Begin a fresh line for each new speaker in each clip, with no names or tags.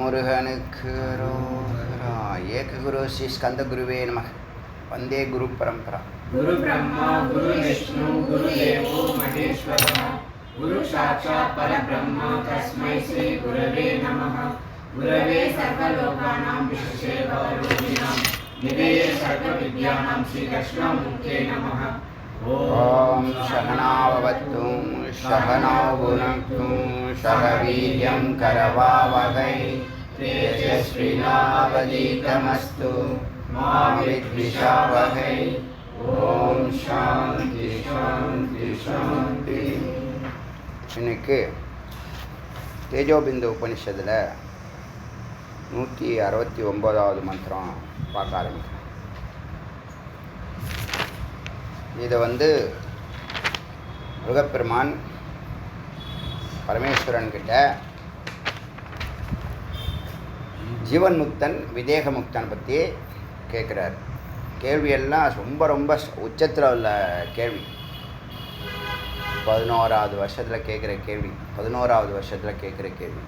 முருகனுக்கு ஏக குரு ஸ்ரீ ஸ்கந்த குருவே நமः. வந்தே குரு பரம்பரா.
குரு பிரம்மா குரு விஷ்ணு குரு தேவோ மகேஸ்வரः குரு சாட்சாத் பரபிரம்ம தஸ்மை ஸ்ரீ குரவே நமः. குரவே சர்வலோகானாம் விஷ்ணவே பவரோகிணாம் நிதயே சர்வவித்யானாம் ஸ்ரீ தட்சிணாமூர்த்தே நமः.
ஓம் சகனாவவத்து சகனௌ புனக்து சக வீர்யம் கரவாவகை தேஜஸ்வினாவதீதமஸ்து மா வித்விஷாவகை. ஓம் சாந்தி சாந்தி சாந்தி. இன்னைக்கு தேஜோபிந்து உபனிஷத்தில் 169வது மந்திரம் பார்க்க ஆரம்பிக்கிறேன். இதை முருகப்பெருமான் பரமேஸ்வரன் கிட்ட ஜீவன் முக்தன் விதேக முக்தன் பற்றி கேட்குறார். கேள்வியெல்லாம் ரொம்ப ரொம்ப உச்சத்தில் உள்ள கேள்வி. 11வது வருஷத்தில் கேட்குற கேள்வி, 11வது வருஷத்தில் கேட்குற கேள்வி.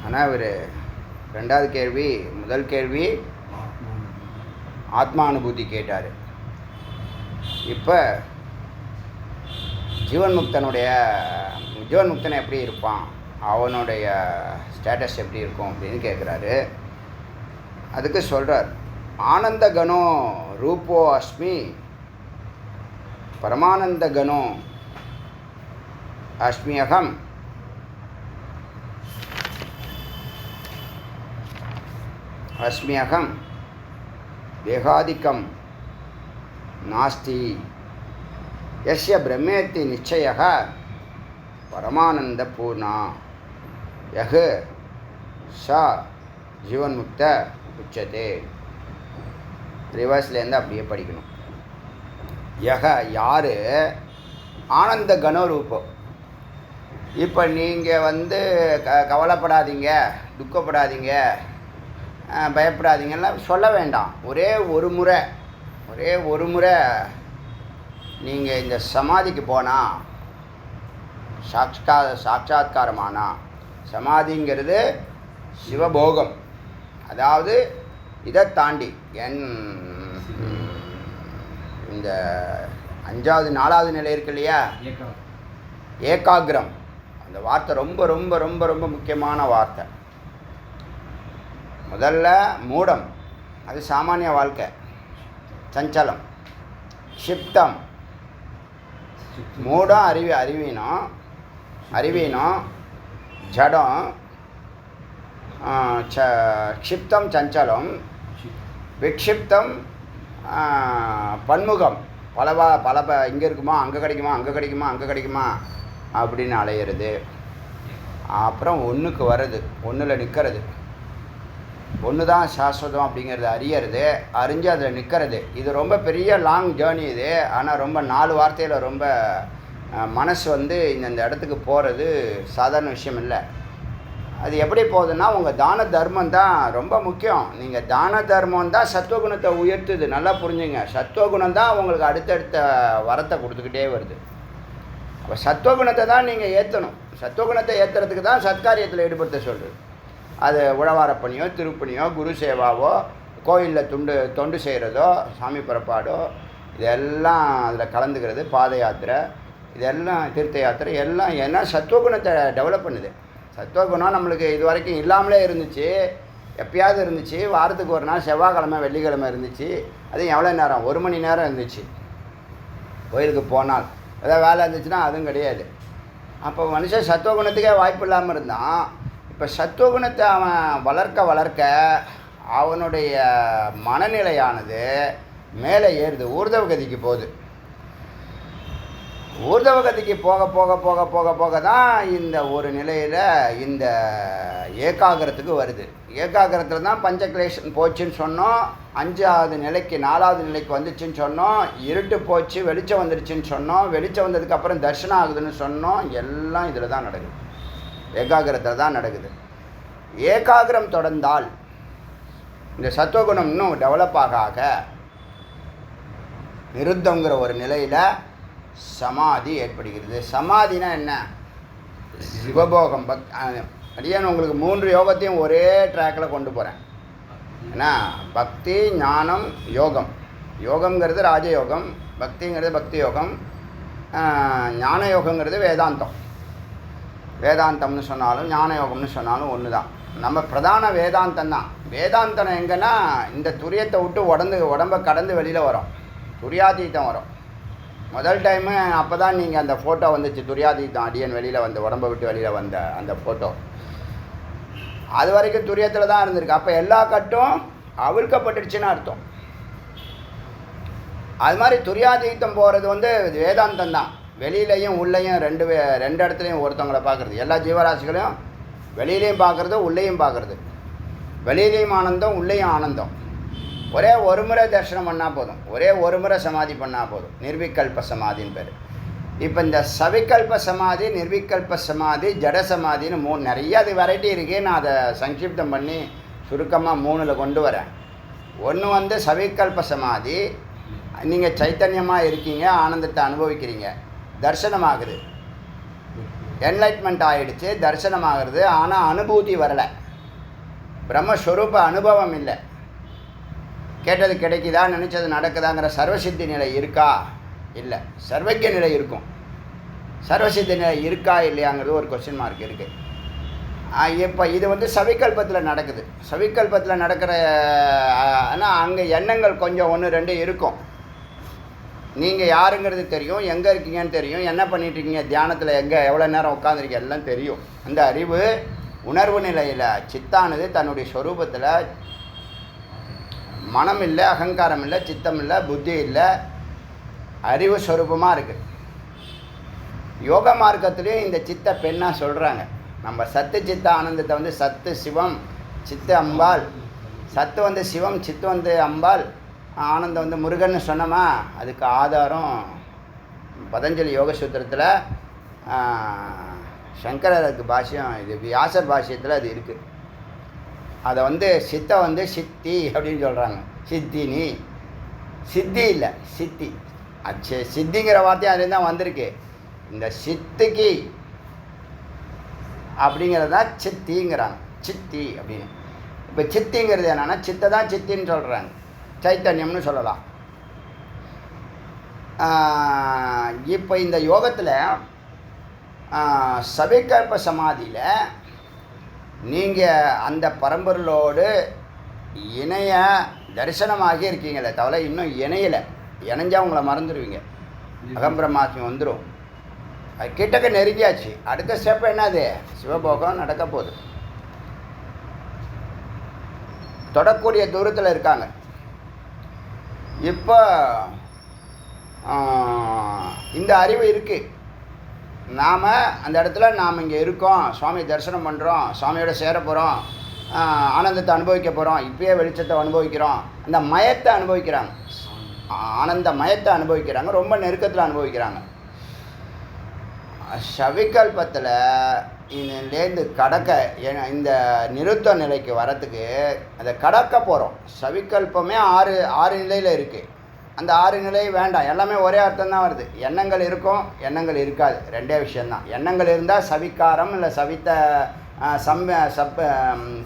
ஆனால் இவர் ரெண்டாவது கேள்வி, முதல் கேள்வி ஆத்மானுபூதி கேட்டார். இப்போ ஜீவன் முக்தன் எப்படி இருப்பான், அவனுடைய ஸ்டேட்டஸ் எப்படி இருக்கும் அப்படின்னு கேட்குறாரு. அதுக்கு சொல்கிறார், ஆனந்த கணோ ரூபோ அஸ்மி பரமானந்த கணோ அஸ்மி அகம் தேகாதிக்கம் நாஸ்தி யஸ்ய பிரம்மேத்தி நிச்சயः பரமானந்த பூர்ணா யஹ் சா ஜீவன்முக்த உச்சதே. ரிவர்ஸ்லேருந்து அப்படியே படிக்கணும். யஹ யார் ஆனந்த கணரூபம். இப்போ நீங்கள் கவலைப்படாதீங்க, துக்கப்படாதீங்க, பயப்படாதீங்கலாம் சொல்ல வேண்டாம். ஒரே ஒரு முறை நீங்கள் இந்த சமாதிக்கு போனால், சாட்சாத்காரமானா, சமாதிங்கிறது சிவபோகம். அதாவது இதை தாண்டி இந்த 5வது 4வது நிலை இருக்கு இல்லையா, ஏகாகிரம். அந்த வார்த்தை ரொம்ப ரொம்ப ரொம்ப ரொம்ப முக்கியமான வார்த்தை. முதல்ல மூடம், அது சாமானிய வாழ்க்கை, சஞ்சலம். க்ஷிப்தம், மூடம் அறிவீனம் ஜடம். க்ஷிப்தம் சஞ்சலம், விக்ஷிப்தம் பன்முகம். பல இங்கே இருக்குமா, அங்கே கிடைக்குமா அப்படின்னு அலையிறது. அப்புறம் ஒன்றுக்கு வர்றது, ஒன்றில் நிற்கிறது. ஒன்று தான் சாஸ்வதம் அப்படிங்கிறது அறிஞ்சு அதில் நிற்கிறது. இது ரொம்ப பெரிய லாங் ஜேர்னி இது. ஆனால் ரொம்ப 4 வார்த்தையில் ரொம்ப மனசு இந்த இடத்துக்கு போகிறது சாதாரண விஷயம் இல்லை. அது எப்படி போகுதுன்னா, உங்கள் தான தர்மம் தான் ரொம்ப முக்கியம். நீங்கள் தான தர்மம் தான் சத்துவகுணத்தை உயர்த்துது. நல்லா புரிஞ்சுங்க. சத்துவகுணம் தான் உங்களுக்கு அடுத்தடுத்த வரத்தை கொடுத்துக்கிட்டே வருது. அப்போ சத்துவகுணத்தை தான் நீங்கள் ஏற்றணும். சத்துவகுணத்தை ஏற்றுறதுக்கு தான் சத்காரியத்தில் ஈடுபடுத்த சொல்கிறது. அது உழவார பணியோ, திருப்பணியோ, குரு சேவாவோ, கோயிலில் தொண்டு செய்கிறதோ, சாமி புறப்பாடோ, இதெல்லாம் அதில் கலந்துக்கிறது, பாத யாத்திரை, இதெல்லாம் தீர்த்த யாத்திரை எல்லாம். ஏன்னா சத்துவகுணத்தை டெவலப் பண்ணுது. சத்துவகுணம் நம்மளுக்கு இது வரைக்கும் இல்லாமலே இருந்துச்சு, எப்பயாவது இருந்துச்சு. வாரத்துக்கு ஒரு நாள் செவ்வாய்க்கிழமை வெள்ளிக்கிழமை இருந்துச்சு. அதுவும் எவ்வளோ நேரம், 1 மணி நேரம் இருந்துச்சு. கோயிலுக்கு போனால் ஏதாவது வேலை இருந்துச்சுன்னா அதுவும் கிடையாது. அப்போ மனுஷன் சத்துவகுணத்துக்கே வாய்ப்பு இல்லாமல் இருந்தான். இப்போ சத்துவகுணத்தை அவன் வளர்க்க அவனுடைய மனநிலையானது மேலே ஏறுது, ஊர்தவ கதிக்கு போகுது. ஊர்தவகதிக்கு போக போக போக போக போக தான் இந்த ஒரு நிலையில் இந்த ஏகாகிரத்துக்கு வருது. ஏகாகிரத்தில் தான் பஞ்சக்லேஷன் போச்சுன்னு சொன்னோம். 5வது நிலைக்கு 4வது நிலைக்கு வந்துச்சுன்னு சொன்னோம். இருட்டு போச்சு, வெளிச்சம் வந்துடுச்சுன்னு சொன்னோம். வெளிச்சம் வந்ததுக்கப்புறம் தர்ஷனம் ஆகுதுன்னு சொன்னோம். எல்லாம் இதில் தான் நடக்குது, ஏகாகிரத்தில் தான் நடக்குது. ஏகாகிரம் தொடர்ந்தால் இந்த சத்துவகுணம் இன்னும் டெவலப் ஆக நிருத்தங்கிற ஒரு நிலையில் சமாதி ஏற்படுகிறது. சமாதினா என்ன? சிவபோகம். அடியான் உங்களுக்கு 3 யோகத்தையும் ஒரே ட்ராக்கில் கொண்டு போகிறேன். ஏன்னா பக்தி, ஞானம், யோகம். யோகம்ங்கிறது ராஜயோகம், பக்திங்கிறது பக்தி யோகம், ஞான யோகங்கிறது வேதாந்தம். வேதாந்தம்னு சொன்னாலும் ஞான யோகம்னு சொன்னாலும் ஒன்று தான். நம்ம பிரதான வேதாந்தம் தான். வேதாந்தம் எங்கன்னா இந்த துரியத்தை விட்டு உடம்பை கடந்து வெளியில் வரோம், துரியாதீதம் வரும். முதல் டைமு அப்போ தான் நீங்கள் அந்த ஃபோட்டோ வந்துச்சு, துரியாதீதம் அடியன் வெளியில் வந்து உடம்பை விட்டு வெளியில் வந்த அந்த ஃபோட்டோ. அது வரைக்கும் துரியத்தில் தான் இருந்திருக்கு. அப்போ எல்லா கட்டும் அவிழ்க்கப்பட்டுடுச்சுன்னு அர்த்தம். அது மாதிரி துரியாதீதம் போகிறது வந்து வேதாந்தம் தான். வெளியிலையும் உள்ளேயும் ரெண்டு இடத்துலையும் ஒருத்தவங்களை பார்க்குறது. எல்லா ஜீவராசிகளையும் வெளியிலையும் பார்க்குறது, உள்ளேயும் பார்க்குறது. வெளியிலையும் ஆனந்தம், உள்ளேயும் ஆனந்தம். ஒரே ஒரு முறை தரிசனம் பண்ணால் போதும், ஒரே ஒரு முறை சமாதி பண்ணால் போதும். நிர்விகல்ப சமாதின்னு பேர். இப்போ இந்த சவிகல்ப சமாதி, நிர்விகல்ப சமாதி, ஜட சமாதின்னு 3 நிறைய அது வெரைட்டி இருக்குது. நான் அதை சங்கிப்தம் பண்ணி சுருக்கமாக 3ல் கொண்டு வரேன். ஒன்று வந்து சவிகல்ப சமாதி, நீங்கள் சைத்தன்யமாக இருக்கீங்க, ஆனந்தத்தை அனுபவிக்கிறீங்க, தர்சனமாகுது, என்லைட்மெண்ட் ஆகிடுச்சு, தர்சனமாகிறது. ஆனால் அனுபூதி வரலை, பிரம்மஸ்வரூப அனுபவம் இல்லை. கேட்டது கிடைக்குதா, நினச்சது நடக்குதாங்கிற சர்வசித்தி நிலை இருக்கா? இல்லை. சர்வஜ்ய நிலை இருக்கும். சர்வசித்தி நிலை இருக்கா இல்லையாங்கிறது ஒரு கொஸ்டின் மார்க் இருக்குது. இப்போ இது வந்து சவிகல்பத்தில் நடக்குது. சவிகல்பத்தில் நடக்கிற ஆனால் அங்கே எண்ணங்கள் கொஞ்சம் 1-2 இருக்கும். நீங்கள் யாருங்கிறது தெரியும், எங்கே இருக்கீங்கன்னு தெரியும், என்ன பண்ணிகிட்ருக்கீங்க, தியானத்தில் எவ்வளோ நேரம் உட்காந்துருக்கீங்க எல்லாம் தெரியும். அந்த அறிவு உணர்வு நிலையில் சித்தானது தன்னுடைய ஸ்வரூபத்தில் மனம் இல்லை, அகங்காரம் இல்லை, சித்தம் இல்லை, புத்தி இல்லை, அறிவு ஸ்வரூபமாக இருக்குது. யோக மார்க்கத்துலேயும் இந்த சித்த பெண்ணாக சொல்கிறாங்க. நம்ம சத்து சித்த ஆனந்தத்தை வந்து சத்து சிவம், சித்து அம்பாள். சத்து வந்து சிவம், சித்து வந்து அம்பாள், ஆனந்தம் வந்து முருகன்னு சொன்னோமா. அதுக்கு ஆதாரம் பதஞ்சலி யோக சூத்திரத்தில் சங்கரருக்கு பாஷ்யம், இது வியாசர் பாஷ்யத்தில் அது இருக்குது. அதை வந்து சித்தை வந்து சித்தி அப்படின்னு சொல்கிறாங்க. சித்தினி, சித்தி இல்லை சித்தி. அச்சு சித்திங்கிற வார்த்தையும் அதுலேருந்து தான் வந்திருக்கு. இந்த சித்திக்கு அப்படிங்கிறது தான் சித்திங்கிறாங்க, சித்தி அப்படின்னு. இப்போ சித்திங்கிறது என்னென்னா சித்தை தான் சித்தின்னு சொல்கிறாங்க, சைத்தன்யம்னு சொல்லலாம். இப்போ இந்த யோகத்தில் சவிகல்ப சமாதியில் நீங்கள் அந்த பரம்பொருளோடு இணைய தரிசனமாகி இருக்கீங்களே தவிர இன்னும் இணையலை. இணைஞ்சால் உங்களை மறந்துடுவீங்க, அகம்பிரமாத்மி வந்துடும். அது கிட்டக்க நெருங்கியாச்சு. அடுத்த ஸ்டெப் என்னது? சிவபோகம் நடக்க போகுது. தொடக்கூடிய தூரத்தில் இருக்காங்க. இப்போ இந்த அறிவு இருக்குது. நாம் அந்த இடத்துல நாம் இங்கே இருக்கோம், சுவாமி தரிசனம் பண்ணுறோம், சுவாமியோட சேர போகிறோம், ஆனந்தத்தை அனுபவிக்க போகிறோம், இப்பயே வெளிச்சத்தை அனுபவிக்கிறோம். அந்த மயத்தை அனுபவிக்கிறாங்க, ஆனந்த மயத்தை அனுபவிக்கிறாங்க, ரொம்ப நெருக்கத்தில் அனுபவிக்கிறாங்க. சவிகல்பத்தில் இதுலேருந்து கடக்க இந்த நிருத்த நிலைக்கு வரத்துக்கு அதை கடக்க போகிறோம். சவிகல்பமே 6 நிலையில் இருக்குது. அந்த 6 நிலை வேண்டாம், எல்லாமே ஒரே அர்த்தம் தான் வருது. எண்ணங்கள் இருக்கும், எண்ணங்கள் இருக்காது, ரெண்டே விஷயந்தான். எண்ணங்கள் இருந்தால் சவிக்காரம் இல்லை சவித்த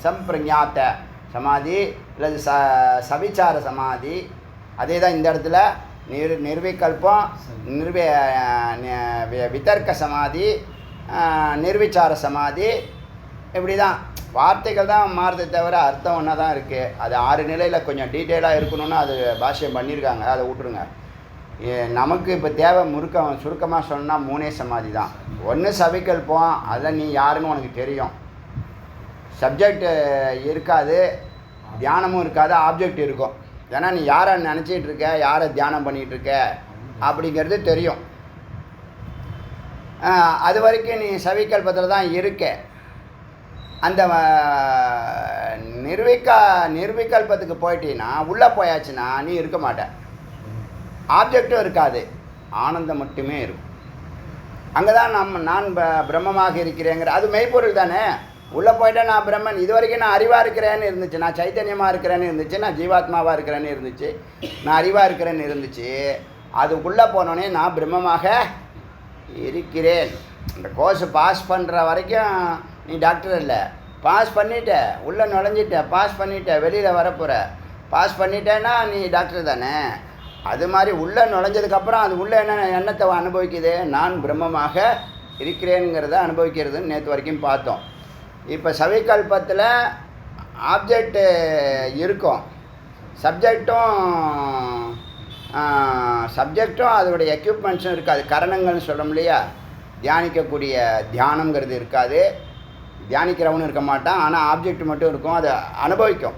சம்பிரஞாத்த சமாதி இல்லது சவிச்சார சமாதி. அதே தான் இந்த இடத்துல நிர்விகல்பம், விதர்க்க சமாதி, நிர்விச்சார சமாதி. இப்படி தான் வார்த்தைகள் தான் மாறுதே தவிர அர்த்தம் ஒன்றா தான் இருக்குது. அது 6 நிலையில் கொஞ்சம் டீட்டெயிலாக இருக்கணும்னு அது பாஷ்யம் பண்ணியிருக்காங்க, அதை விட்ருங்க. நமக்கு இப்போ தேவை சுருக்கமாக சொன்னால் 3 சமாதி தான். ஒன்று சவிகல்பம், அதில் நீ யாருன்னு உனக்கு தெரியும், சப்ஜெக்ட் இருக்காது, தியானமும் இருக்காது, ஆப்ஜெக்ட் இருக்கும். ஏன்னா நீ யாரை நினச்சிட்டு இருக்க, யாரை தியானம் பண்ணிகிட்டு இருக்க அப்படிங்கிறது தெரியும். அது வரைக்கும் நீ சவிகல்பத்தில் தான் இருக்க. அந்த நிர்விகல்பத்துக்கு போயிட்டீங்கன்னா உள்ளே போயாச்சுன்னா நீ இருக்க மாட்ட. ஆப்ஜெக்டும் இருக்காது, ஆனந்தம் மட்டுமே இருக்கும். அங்கே தான் நான் பிரம்மமாக இருக்கிறேங்கிற அது மெய்ப்பொருள் தானே. உள்ளே போயிட்டா நான் பிரம்மன். இது வரைக்கும் நான் அறிவாக இருக்கிறேன்னு இருந்துச்சு, நான் சைத்தன்யமாக இருக்கிறேன்னு இருந்துச்சு, நான் ஜீவாத்மாவாக இருக்கிறேன்னு இருந்துச்சு, நான் அறிவாக இருக்கிறேன்னு இருந்துச்சு. அதுக்குள்ளே போனோடனே நான் பிரம்மமாக இருக்கிறேன். இந்த கோர்ஸ் பாஸ் பண்ணுற வரைக்கும் நீ டாக்டர் இல்லை. பாஸ் பண்ணிட்ட, உள்ளே நுழைஞ்சிட்ட, பாஸ் பண்ணிட்ட, வெளியில் வரப்போகிற. பாஸ் பண்ணிட்டேன்னா நீ டாக்டர் தானே. அது மாதிரி உள்ளே நுழைஞ்சதுக்கப்புறம் அது உள்ளே என்ன எண்ணத்தை அனுபவிக்குது? நான் பிரம்மமாக இருக்கிறேங்கிறத அனுபவிக்கிறதுன்னு நேற்று வரைக்கும் பார்த்தோம். இப்போ சவிகல்பத்தில் ஆப்ஜெக்டு இருக்கும், சப்ஜெக்டும் அதோடைய எக்யூப்மெண்ட்ஸும் இருக்காது. கரணங்கள்னு சொல்கிறோம் இல்லையா, தியானிக்கக்கூடிய தியானங்கிறது இருக்காது, தியானிக்கிறவனும் இருக்க மாட்டான். ஆனால் ஆப்ஜெக்ட் மட்டும் இருக்கும், அதை அனுபவிக்கும்.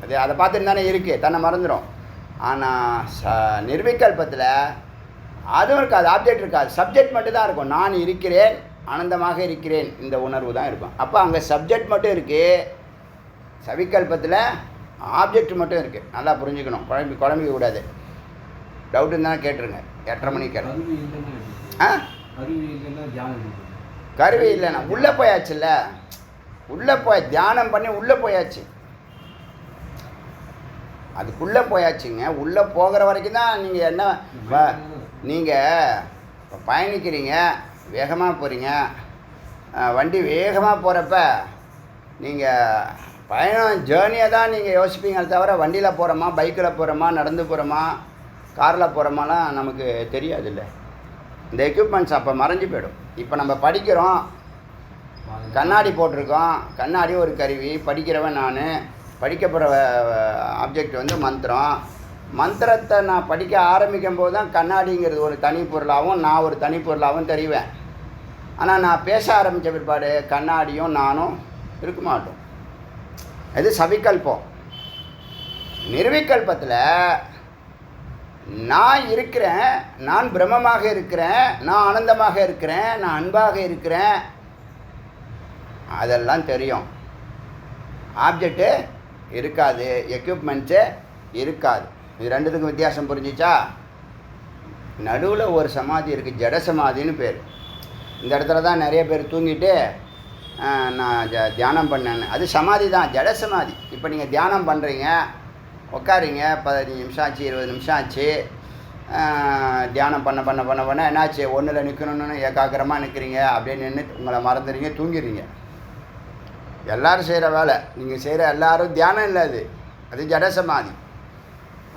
அதை பார்த்துட்டு தானே இருக்குது, தன்னை மறந்துடும். ஆனால் நிர்விகல்பத்தில் அதுவும் இருக்காது, ஆப்ஜெக்ட் இருக்காது, சப்ஜெக்ட் மட்டும் தான் இருக்கும். நான் இருக்கிறேன், ஆனந்தமாக இருக்கிறேன், இந்த உணர்வு தான் இருக்கும். அப்போ அங்கே சப்ஜெக்ட் மட்டும் இருக்குது, சவிகல்பத்தில் ஆப்ஜெக்ட் மட்டும் இருக்குது. நல்லா புரிஞ்சுக்கணும், குழம்பிக்க கூடாது. டவுட் இருந்தாலும் கேட்டுருங்க, 8:30 மணிக்கு கேட்க. கருவி இல்லைண்ணா, உள்ளே போயாச்சுல்ல, உள்ளே போய் தியானம் பண்ணி உள்ளே போயாச்சு, அதுக்குள்ளே போயாச்சுங்க. உள்ளே போகிற வரைக்கும் தான் நீங்கள் என்ன, நீங்கள் பயணிக்கிறீங்க, வேகமாக போகிறீங்க, வண்டி வேகமாக போகிறப்ப நீங்கள் பயணம் ஜேர்னியை தான் நீங்கள் யோசிப்பீங்களே தவிர வண்டியில் போகிறோமா, பைக்கில் போகிறோமா, நடந்து போகிறோமா, காரில் போகிறோமாலாம் நமக்கு தெரியாதுல்ல. இந்த எக்யூப்மெண்ட்ஸ் அப்போ மறைஞ்சு போயிடும். இப்போ நம்ம படிக்கிறோம், கண்ணாடி போட்டிருக்கோம், கண்ணாடி ஒரு கருவி, படிக்கிறவன் நான், படிக்க போகிற ஆப்ஜெக்ட் வந்து மந்திரம். மந்திரத்தை நான் படிக்க ஆரம்பிக்கும் போது தான் கண்ணாடிங்கிறது ஒரு தனி பொருளாகவும் நான் ஒரு தனி பொருளாகவும் தெரிவேன். ஆனால் நான் பேச ஆரம்பித்த பிற்பாடு கண்ணாடியும் நானும் இருக்க மாட்டோம். இது சவிகல்பம். நிர்விகல்பத்தில் நான் இருக்கிறேன், நான் பிரம்மமாக இருக்கிறேன், நான் ஆனந்தமாக இருக்கிறேன், நான் அன்பாக இருக்கிறேன், அதெல்லாம் தெரியும். ஆப்ஜெக்டு இருக்காது, எக்யூப்மெண்ட்ஸு இருக்காது. இது ரெண்டுத்துக்கும் வித்தியாசம் புரிஞ்சிச்சா? நடுவில் ஒரு சமாதி இருக்குது, ஜட சமாதின்னு பேர். இந்த இடத்துல தான் நிறைய பேர் தூங்கிட்டு நான் தியானம் பண்ணேன்னு, அது சமாதி தான், ஜட சமாதி. இப்போ நீங்கள் தியானம் பண்ணுறீங்க, உட்காரிங்க, 15 நிமிஷம் ஆச்சு, 20 நிமிஷம் ஆச்சு, தியானம் பண்ண என்னாச்சு, ஒன்றில் நிற்கணுன்னு ஏகாக்கிரமாக நிற்கிறீங்க, அப்படியே நின்று உங்களை மறந்துடுறீங்க, தூங்கிடுறீங்க. எல்லோரும் செய்கிற வேலை, நீங்கள் செய்கிற எல்லோரும் தியானம் இல்லை, அது ஜட சமாதி.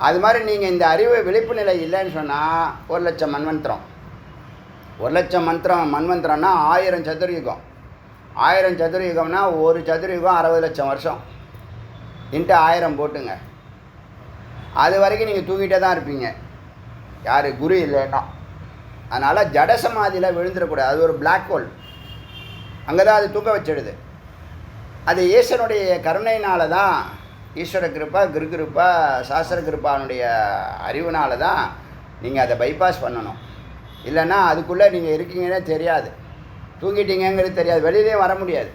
அது மாதிரி நீங்கள் இந்த அறிவு விழிப்பு நிலை இல்லைன்னு சொன்னால் 1,00,000 மன்வந்திரம், 1,00,000 மன்வந்திரம்னா 1000 சதுர்யுகம். 1000 சதுர்யுகம்னா ஒரு சதுர்யுகம் 60 லட்சம் வருஷம். இன்ட்டு 1000 போட்டுங்க. அது வரைக்கும் நீங்கள் தூங்கிட்டே தான் இருப்பீங்க, யார் குரு இல்லைன்னா. அதனால் ஜட சமாதியில் விழுந்துடக்கூடாது, அது ஒரு பிளாக் ஹோல். அங்கே தான் அது தூக்க வச்சிடுது. அது ஈஸ்வரனுடைய கருணையினால தான், ஈஸ்வர கிருப்பா, குரு கிருப்பா, சாஸ்திர கிருப்பானுடைய அறிவுனால தான் நீங்கள் அதை பைபாஸ் பண்ணணும். இல்லைன்னா அதுக்குள்ளே நீங்கள் இருக்கீங்கன்னே தெரியாது, தூங்கிட்டீங்கிறது தெரியாது, வெளியிலேயும் வர முடியாது.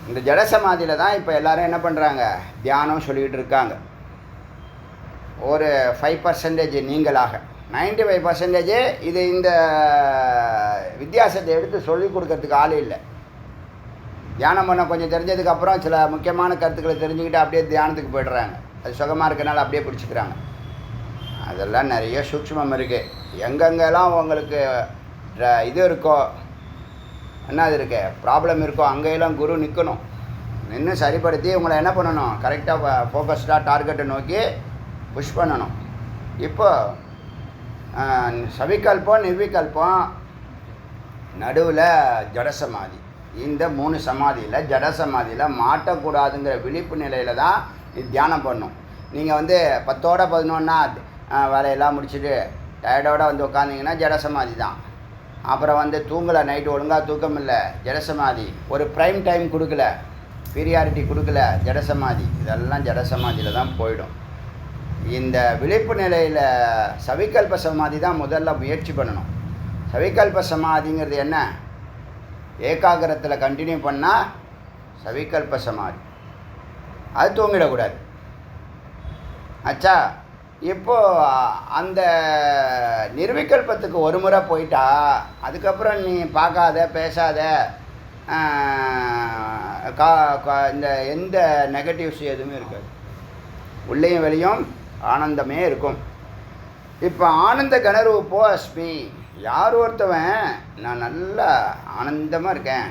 இந்த ஜட சமாதியில் தான் இப்போ எல்லோரும் என்ன பண்ணுறாங்க, தியானம் சொல்லிக்கிட்டு இருக்காங்க. ஒரு 5% நீங்களாக, 95% இது இந்த வித்தியாசத்தை எடுத்து சொல்லிக் கொடுக்கறதுக்கு ஆள் இல்லை. தியானம் பண்ண கொஞ்சம் தெரிஞ்சதுக்கப்புறம் சில முக்கியமான கருத்துக்களை தெரிஞ்சுக்கிட்டு அப்படியே தியானத்துக்கு போய்டுறாங்க. அது சுகமாக இருக்கனால அப்படியே பிடிச்சிக்கிறாங்க. அதெல்லாம் நிறைய சூட்சுமம் இருக்குது. எங்கெங்கெல்லாம் உங்களுக்கு இது இருக்கோ, என்னது இருக்கு, ப்ராப்ளம் இருக்கோ, அங்கெல்லாம் குரு நிற்கணும். நின்று சரிப்படுத்தி உங்களை என்ன பண்ணணும், கரெக்டாக ஃபோக்கஸ்டாக டார்கெட்டை நோக்கி புஷ் பண்ணணும். இப்போ சவிகல்பம், நிர்விகல்பம், நடுவில் ஜடசமாதி. இந்த 3 சமாதியில் ஜட சமாதியில் மாட்டக்கூடாதுங்கிற விழிப்பு நிலையில் தான் இது தியானம் பண்ணும். நீங்கள் வந்து 10ஓட 11னா வேலையெல்லாம் முடிச்சுட்டு டயர்டோடு வந்து உட்காந்திங்கன்னா ஜடசமாதி தான். அப்புறம் வந்து தூங்கலை, நைட்டு ஒழுங்காக தூக்கம் இல்லை, ஜடசமாதி. ஒரு ப்ரைம் டைம் கொடுக்கல, பீரியாரிட்டி கொடுக்கல, ஜடசமாதி. இதெல்லாம் ஜடசமாதியில் தான் போயிடும். இந்த விழிப்பு நிலையில் சவிகல்ப சமாதி தான் முதல்ல முயற்சி பண்ணணும். சவிகல்ப சமாதிங்கிறது என்ன? ஏகாகிரத்தில் கண்டினியூ பண்ணால் சவிகல்ப சமாதி. அது தூங்கிடக்கூடாது. ஆச்சா, இப்போது அந்த நிர்விகல்பத்துக்கு ஒரு முறை போயிட்டா அதுக்கப்புறம் நீ பார்க்காத, பேசாத, இந்த எந்த நெகட்டிவ்ஸ் எதுவுமே இருக்காது. உள்ளேயும் வெளியும் ஆனந்தமே இருக்கும். இப்போ ஆனந்த கணரூபோ அஸ்மி. யார் ஒருத்தவன் நான் நல்லா ஆனந்தமாக இருக்கேன்,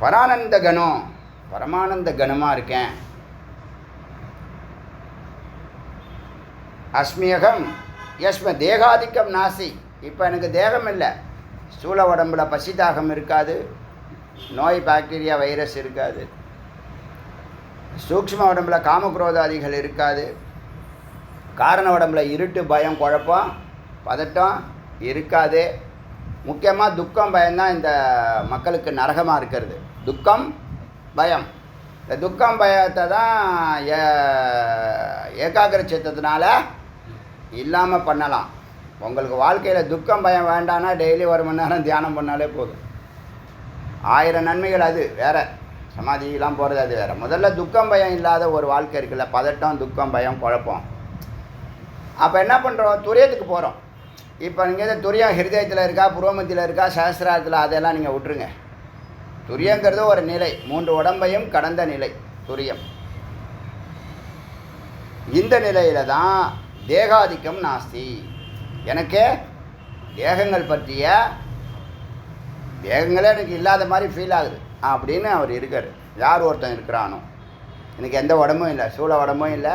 பரானந்த கணம், பரமானந்த கணமாக இருக்கேன், அஸ்மியகம் யஸ்ம தேகாதிக்கம் நாசி. இப்போ எனக்கு தேகம் இல்லை, ஸ்தூல உடம்புல பசி தாகம் இருக்காது, நோய் பாக்டீரியா வைரஸ் இருக்காது, சூக்ஷ்ம உடம்புல காமக்ரோதாதிகள் இருக்காது, காரண உடம்புல இருட்டு பயம் குழப்பம் பதட்டம் இருக்காது. முக்கியமாக துக்கம் பயம்தான் இந்த மக்களுக்கு நரகமாக இருக்கிறது. துக்கம் பயம். இந்த துக்கம் பயத்தை தான் ஏகாகிர சித்தத்தினால இல்லாமல் பண்ணலாம். உங்களுக்கு வாழ்க்கையில் துக்கம் பயம் வேண்டான்னா டெய்லி 1 மணி நேரம் தியானம் பண்ணாலே போதும். 1000 நன்மைகள். அது வேறு, சமாதியெலாம் போகிறது அது வேறு. முதல்ல துக்கம் பயம் இல்லாத ஒரு வாழ்க்கை இருக்குல்ல, பதட்டம் துக்கம் பயம் குழப்பம். அப்போ என்ன பண்ணுறோம்? துரியத்துக்கு போகிறோம். இப்போ நீங்கள் துரியம் ஹிருதயத்தில் இருக்கா, புரோமத்தியில் இருக்கா, சஹஸ்ராரத்தில், அதெல்லாம் நீங்கள் விட்டுருங்க. துரியங்கிறது ஒரு நிலை, 3 உடம்பையும் கடந்த நிலை துரியம். இந்த நிலையில் தான் தேகாதிக்கம் நாஸ்தி. எனக்கே தேகங்கள் பற்றிய தேகங்களே எனக்கு இல்லாத மாதிரி ஃபீல் ஆகுது அப்படின்னு அவர் இருக்கார். யார் ஒருத்தன் இருக்கிறானோ, எனக்கு எந்த உடம்பும் இல்லை, சூழ உடம்பும் இல்லை,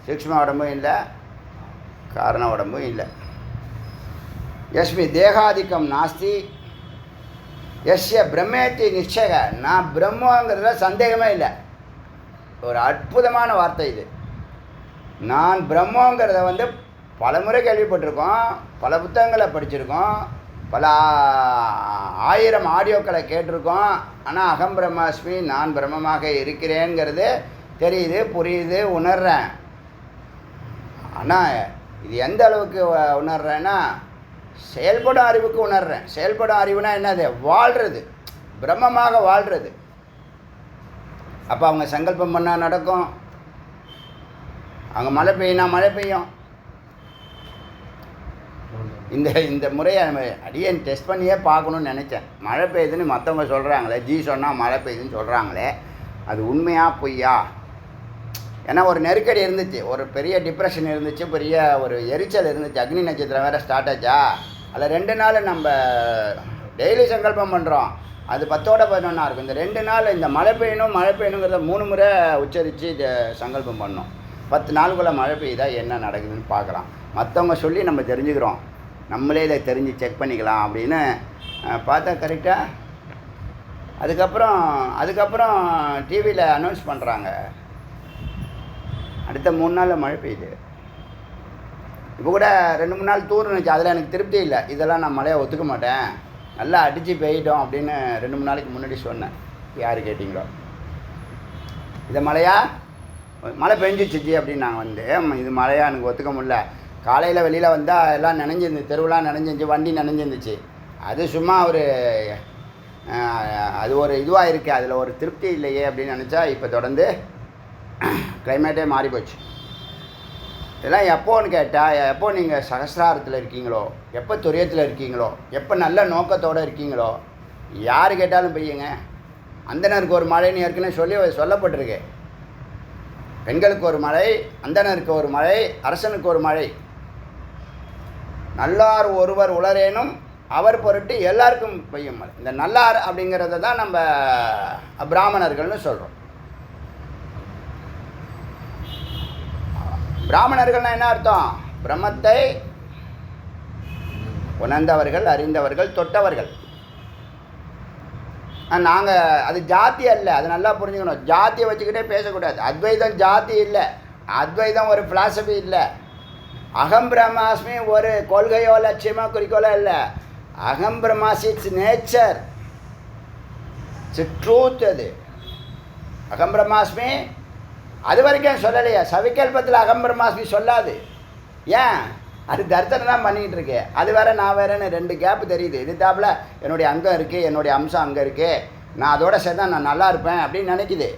சூக்ஷ்ம உடம்பும் இல்லை, காரண உடம்பும் இல்லை. யஸ்மி தேகாதிக்கம் நாஸ்தி எஸ்ய பிரம்மேத்தி நிச்சய. நான் பிரம்மங்கிறதுல சந்தேகமே இல்லை. ஒரு அற்புதமான வார்த்தை இது. நான் பிரம்மங்கிறத பல முறை கேள்விப்பட்டிருக்கோம், பல புத்தகங்களை படிச்சிருக்கோம், பல 1000 ஆடியோக்களை கேட்டிருக்கோம். ஆனால் அகம் பிரம்மாஸ்மி, நான் பிரம்மமாக இருக்கிறேங்கிறது தெரியுது, புரியுது, உணர்றேன். ஆனால் இது எந்த அளவுக்கு உணர்றேன்னா, செயல்படும் அறிவுக்கு உணர்றேன். செயல்படும் அறிவுனா என்னது? வாழ்கிறது, பிரம்மமாக வாழ்கிறது. அப்போ அவங்க சங்கல்பம் பண்ணால் நடக்கும், அவங்க மழை பெய்யினா மழை பெய்யும். இந்த முறையை நம்ம அடியேன் டெஸ்ட் பண்ணியே பார்க்கணுன்னு நினச்சேன். மழை பெய்யுதுன்னு மற்றவங்க சொல்கிறாங்களே, ஜி சொன்னால் மழை பெய்யுதுன்னு சொல்கிறாங்களே, அது உண்மையா பொய்யா? ஏன்னா ஒரு நெருக்கடி இருந்துச்சு, ஒரு பெரிய டிப்ரெஷன் இருந்துச்சு, பெரிய ஒரு எரிச்சல் இருந்துச்சு. அக்னி நட்சத்திரம் வேறு ஸ்டார்ட் ஆச்சா, அதில் 2 நாள் நம்ம டெய்லி சங்கல்பம் பண்ணுறோம், அது 10ஓட 11 இருக்கும். இந்த 2 நாள் இந்த மழை பெய்யணுங்கிறத 3 முறை உச்சரித்து இதை சங்கல்பம் பண்ணோம். 10 நாளுக்குள்ளே மழை பெய்யுதா என்ன நடக்குதுன்னு பார்க்கலாம். மற்றவங்க சொல்லி நம்ம தெரிஞ்சுக்கிறோம், நம்மளே இதை தெரிஞ்சு செக் பண்ணிக்கலாம் அப்படின்னு பார்த்தா கரெக்டாக. அதுக்கப்புறம் டிவியில் அனௌன்ஸ் பண்ணுறாங்க, அடுத்த 3 நாளில் மழை பெய்யுது. இப்போ கூட 2-3 நாள் தூர்னுச்சு, அதில் எனக்கு திருப்தி இல்லை. இதெல்லாம் நான் மழையை ஒத்துக்க மாட்டேன், நல்லா அடித்து பெய்யிட்டோம் அப்படின்னு 2-3 நாளைக்கு முன்னாடி சொன்னேன். யார் கேட்டிங்களோ, இதை மழை பெஞ்சிச்சிச்சு அப்படின்னு நாங்கள் இது மழையாக எனக்கு ஒத்துக்க முடியல. காலையில் வெளியில் வந்தால் எல்லாம் நனைஞ்சிருந்துச்சு, தெருவெலாம் நனைஞ்சிருந்துச்சு, வண்டி நனைஞ்சிருந்துச்சு. அது சும்மா அது ஒரு இதுவாக இருக்குது, அதில் ஒரு திருப்தி இல்லையே அப்படின்னு நினச்சா இப்போ தொடர்ந்து கிளைமேட்டே மாறி போச்சு. இதெல்லாம் எப்போன்னு கேட்டால், எப்போ நீங்கள் சகசிராரத்தில் இருக்கீங்களோ, எப்போ துரியத்தில் இருக்கீங்களோ, எப்போ நல்ல நோக்கத்தோடு இருக்கீங்களோ, யார் கேட்டாலும் பெய்யுங்க. அந்தனருக்கு ஒரு மழைன்னு ஏற்கனவே சொல்லப்பட்டிருக்கு. பெண்களுக்கு ஒரு மழை, அந்தனருக்கு ஒரு மழை, அரசனுக்கு ஒரு மழை. நல்லார் ஒருவர் உளரேனும் அவர் பொருட்டு எல்லாருக்கும் பெய்யும் மழை. இந்த நல்லார் அப்படிங்கிறத தான் நம்ம பிராமணர்கள்னு சொல்கிறோம். பிராமணர்கள்னால் என்ன அர்த்தம்? பிரம்மத்தை உணர்ந்தவர்கள், அறிந்தவர்கள், தொட்டவர்கள். நாங்கள் அது ஜாதி அல்ல, அது நல்லா புரிஞ்சுக்கணும். ஜாத்தியை வச்சுக்கிட்டே பேசக்கூடாது. அத்வைதம் ஜாதி இல்லை, அத்வைதம் ஒரு ஃபிலாசபி இல்லை. அகம் பிரம்மாஸ்மி ஒரு கொள்கையோ லட்சியமோ குறிக்கோளோ இல்லை. அகம் பிரம்மாஸ்மி இட்ஸ் நேச்சர், இட்ஸ் ட்ரூத். அது அகம் பிரம்மாஸ்மி அது வரைக்கும் சொல்லலையா? சவிகல்பத்தில் அகம் பிரம்மாஸ்மி சொல்லாது. ஏன்? அது தரிசனம் தான் பண்ணிக்கிட்டு இருக்கு. அது வேற நான் வேறன்னு 2 கேப்பு தெரியுது. இது தாப்புல என்னுடைய அங்கம் இருக்குது, என்னுடைய அம்சம் அங்கே இருக்குது, நான் அதோட சேர்த்தா நான் நல்லா இருப்பேன் அப்படின்னு நினைக்குது.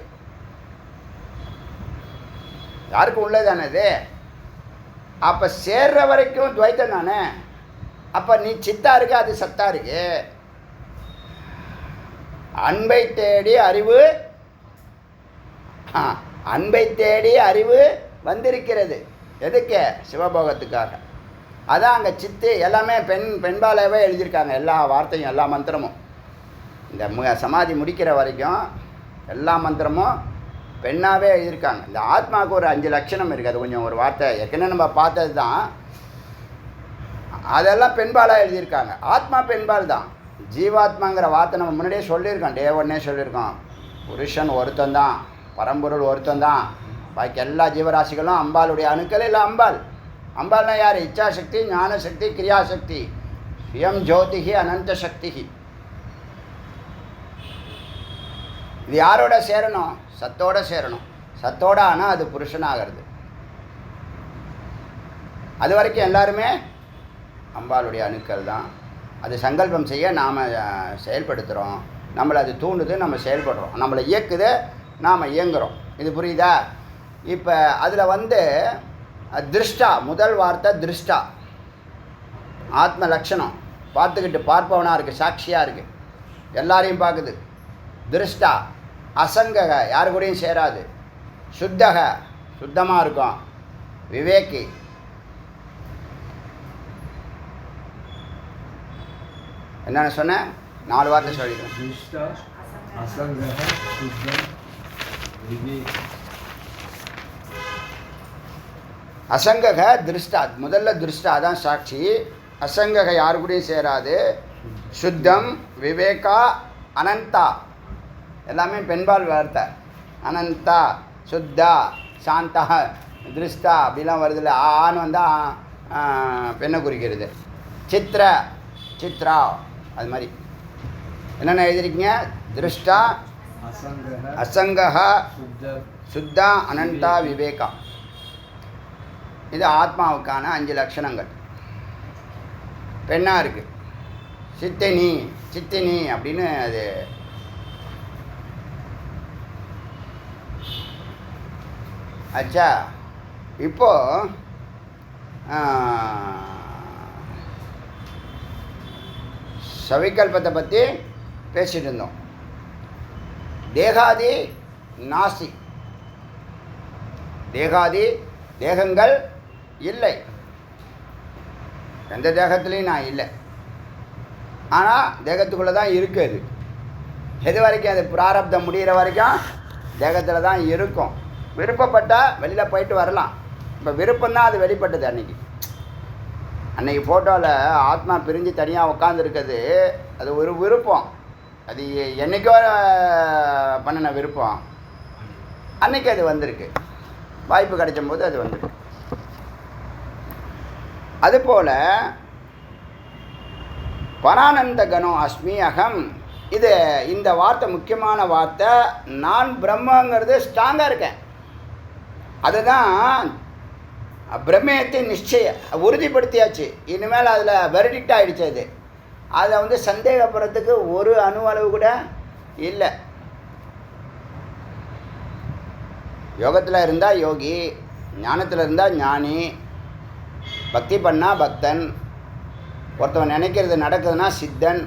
யாருக்கும் உள்ளதானே இது? அப்போ சேர்ற வரைக்கும் துவைத்தம் தானே. அப்போ நீ சித்தா இருக்கு, அது சத்தா இருக்கு. அன்பை தேடி அறிவு, அன்பை தேடி அறிவு வந்திருக்கிறது. எதுக்கு? சிவபோகத்துக்காக. அதான் அங்கே சித்து எல்லாமே பெண்பாலாவே எழுதியிருக்காங்க. எல்லா வார்த்தையும் எல்லா மந்திரமும் இந்த சமாதி முடிக்கிற வரைக்கும் எல்லா மந்திரமும் பெண்ணாகவே எழுதியிருக்காங்க. இந்த ஆத்மாவுக்கு ஒரு 5 லட்சணம் இருக்குது. அது கொஞ்சம் ஒரு வார்த்தை ஏற்கனவே நம்ம பார்த்தது தான். அதெல்லாம் பெண்பாலாக எழுதியிருக்காங்க. ஆத்மா பெண்பால் தான். ஜீவாத்மாங்கிற வார்த்தை நம்ம முன்னாடியே சொல்லியிருக்கோம். டே ஒன்னே சொல்லியிருக்கோம். புருஷன் ஒருத்தந்தான், பரம்பொருள் ஒருத்தந்தான். பாக்கி எல்லா ஜீவராசிகளும் அம்பாளுடைய அணுக்கள். இல்லை அம்பாள். அம்பாள்னா யார்? இச்சாசக்தி, ஞானசக்தி, கிரியாசக்தி, ஸ்வயம் ஜோதிகி, அனந்த சக்திகி. இது யாரோட சேரணும்? சத்தோட சேரணும். சத்தோட ஆனால் அது புருஷனாகிறது. அது வரைக்கும் எல்லாருமே அம்பாளுடைய அணுக்கள் தான். அது சங்கல்பம் செய்ய நாம் செயல்படுத்துகிறோம். நம்மளை அது தூண்டுது, நம்ம செயல்படுறோம். நம்மளை இயக்குது, நாம் இயங்குகிறோம். இது புரியுதா? இப்போ அதில் திருஷ்டா, முதல் வார்த்தை திருஷ்டா. ஆத்ம லட்சணம் பார்த்துக்கிட்டு பார்ப்பவனாக இருக்குது, சாட்சியாக இருக்குது, எல்லாரையும் பார்க்குது. திருஷ்டா. அசங்கக, யாரு கூடயும் சேராது. சுத்தக, சுத்தமாக இருக்கும். விவேகி. என்னென்ன சொன்னேன்? 4 வார்த்தை சொல்லிடுறேன். அசங்கக திருஷ்டா. முதல்ல திருஷ்டா தான் சாட்சி. அசங்கக யாரு கூடயும் சேராது. சுத்தம், விவேகா, அனந்தா எல்லாமே பெண்பால் வார்த்தை. அனந்தா, சுத்தா, சாந்தா, திருஷ்டா அப்படிலாம் வருதில்ல. ஆன்னு வந்தால் பெண்ணை குறிக்கிறது. சித்ர, சித்ரா, அது மாதிரி என்னென்ன எழுதிருக்கீங்க? திருஷ்டா, அசங்கஹா, சுத்தா, அனந்தா, விவேகா. இது ஆத்மாவுக்கான 5 லட்சணங்கள். பெண்ணாக இருக்குது. சித்தினி, சித்தினி அப்படின்னு அது ஆச்சா. இப்போது சவிகல்பத்தை பற்றி பேசிகிட்டு இருந்தோம். தேகாதி நாசி. தேகாதி தேகங்கள் இல்லை. எந்த தேகத்துலேயும் நான் இல்லை. ஆனால் தேகத்துக்குள்ளே தான் இருக்குது. எது வரைக்கும்? அது பிராரப்தம் முடிகிற வரைக்கும் தேகத்தில் தான் இருக்கும். விருப்பப்பட்டால் வெளியில் போயிட்டு வரலாம். இப்போ விருப்பம்தான் அது வெளிப்பட்டது. அன்னைக்கு ஃபோட்டோவில் ஆத்மா பிரிஞ்சு தனியாக உட்காந்துருக்குது. அது ஒரு விருப்பம். அது என்றைக்கோ பண்ணின விருப்பம். அன்னைக்கு அது வந்திருக்கு. வாய்ப்பு கிடைக்கும்போது அது வந்திருக்கு. அதுபோல் பரானந்த கணம் அஸ்மி அகம். இது இந்த வார்த்தை முக்கியமான வார்த்தை. நான் பிரம்மங்கிறது ஸ்ட்ராங்காக இருக்கேன். அதுதான் பிரம்மேயத்தை நிச்சய உறுதிப்படுத்தியாச்சு. இனிமேல் அதில் வெர்டிக்ட் ஆகிடுச்சு. அதை சந்தேகப்படுறதுக்கு ஒரு அணு அளவு கூட இல்லை. யோகத்தில் இருந்தால் யோகி, ஞானத்தில் இருந்தால் ஞானி, பக்தி பண்ணால் பக்தன், ஒருத்தவன் நினைக்கிறது நடக்குதுன்னா சித்தன்,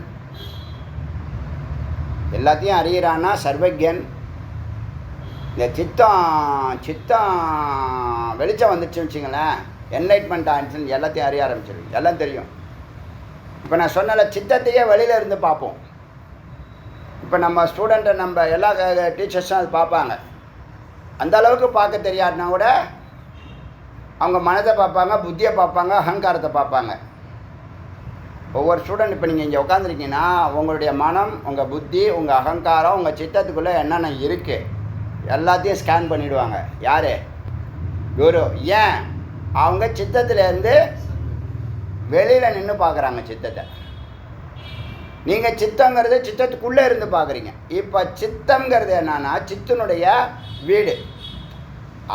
எல்லாத்தையும் அறியிறான்னா சர்வஜன். இந்த சித்தம் வெளிச்சம் வந்துடுச்சுன்னு வச்சுங்களேன், என்லைட்மெண்ட் ஆயிடுச்சுன்னு எல்லாத்தையும் அறிய ஆரம்பிச்சிடும். எல்லாம் தெரியும். இப்போ நான் சொன்னல சித்தத்தையே வெளியில் இருந்து பார்ப்போம். இப்போ நம்ம ஸ்டூடெண்ட்டை நம்ம எல்லா டீச்சர்ஸும் அது பார்ப்பாங்க. அந்த அளவுக்கு பார்க்க தெரியாதுனா கூட அவங்க மனதை பார்ப்பாங்க, புத்தியை பார்ப்பாங்க, அகங்காரத்தை பார்ப்பாங்க. ஒவ்வொரு ஸ்டூடெண்ட் இப்போ நீங்கள் இங்கே உட்காந்துருக்கீங்கன்னா உங்களுடைய மனம், உங்கள் புத்தி, உங்கள் அகங்காரம், உங்கள் சித்தத்துக்குள்ளே என்னென்ன இருக்குது எல்லாத்தையும் ஸ்கேன் பண்ணிவிடுவாங்க. யார்? குரு. ஏன்? அவங்க சித்தத்துலேருந்து வெளியில் நின்று பார்க்குறாங்க சித்தத்தை. நீங்கள் சித்தங்கிறது சித்தத்துக்குள்ளே இருந்து பார்க்குறீங்க. இப்போ சித்தங்கிறது என்னன்னா சித்தனுடைய வீடு.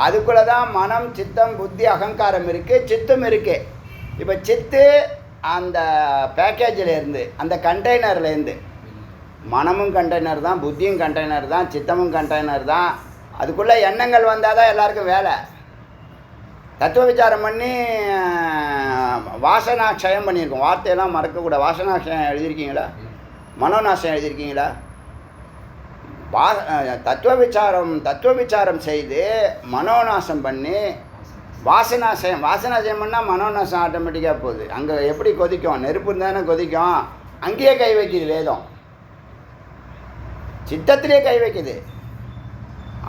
அதுக்குள்ளே தான் மனம், சித்தம், புத்தி, அகங்காரம் இருக்குது, சித்தம் இருக்குது. இப்போ சித்து அந்த பேக்கேஜிலேருந்து அந்த கண்டெய்னர்லேருந்து மனமும் கண்டெய்னர் தான், புத்தியும் கண்டெய்னர் தான், சித்தமும் கண்டெய்னர் தான். அதுக்குள்ளே எண்ணங்கள் வந்தால் தான் எல்லாருக்கும் வேலை. தத்துவ விசாரம் பண்ணி வாசனாட்சயம் பண்ணியிருக்கோம். வார்த்தையெல்லாம் மறக்கக்கூடாது. வாசனாட்சயம் எழுதியிருக்கீங்களா? மனோநாசம் எழுதியிருக்கீங்களா? தத்துவ விசாரம் செய்து மனோநாசம் பண்ணி வாசனாசயம் பண்ணால் மனோநாசம் ஆட்டோமேட்டிக்காக போகுது. அங்கே எப்படி கொதிக்கும்? நெருப்பு இருந்தானே கொதிக்கும். அங்கேயே கை வைக்குது வேதம், சித்தத்திலே கை வைக்குது.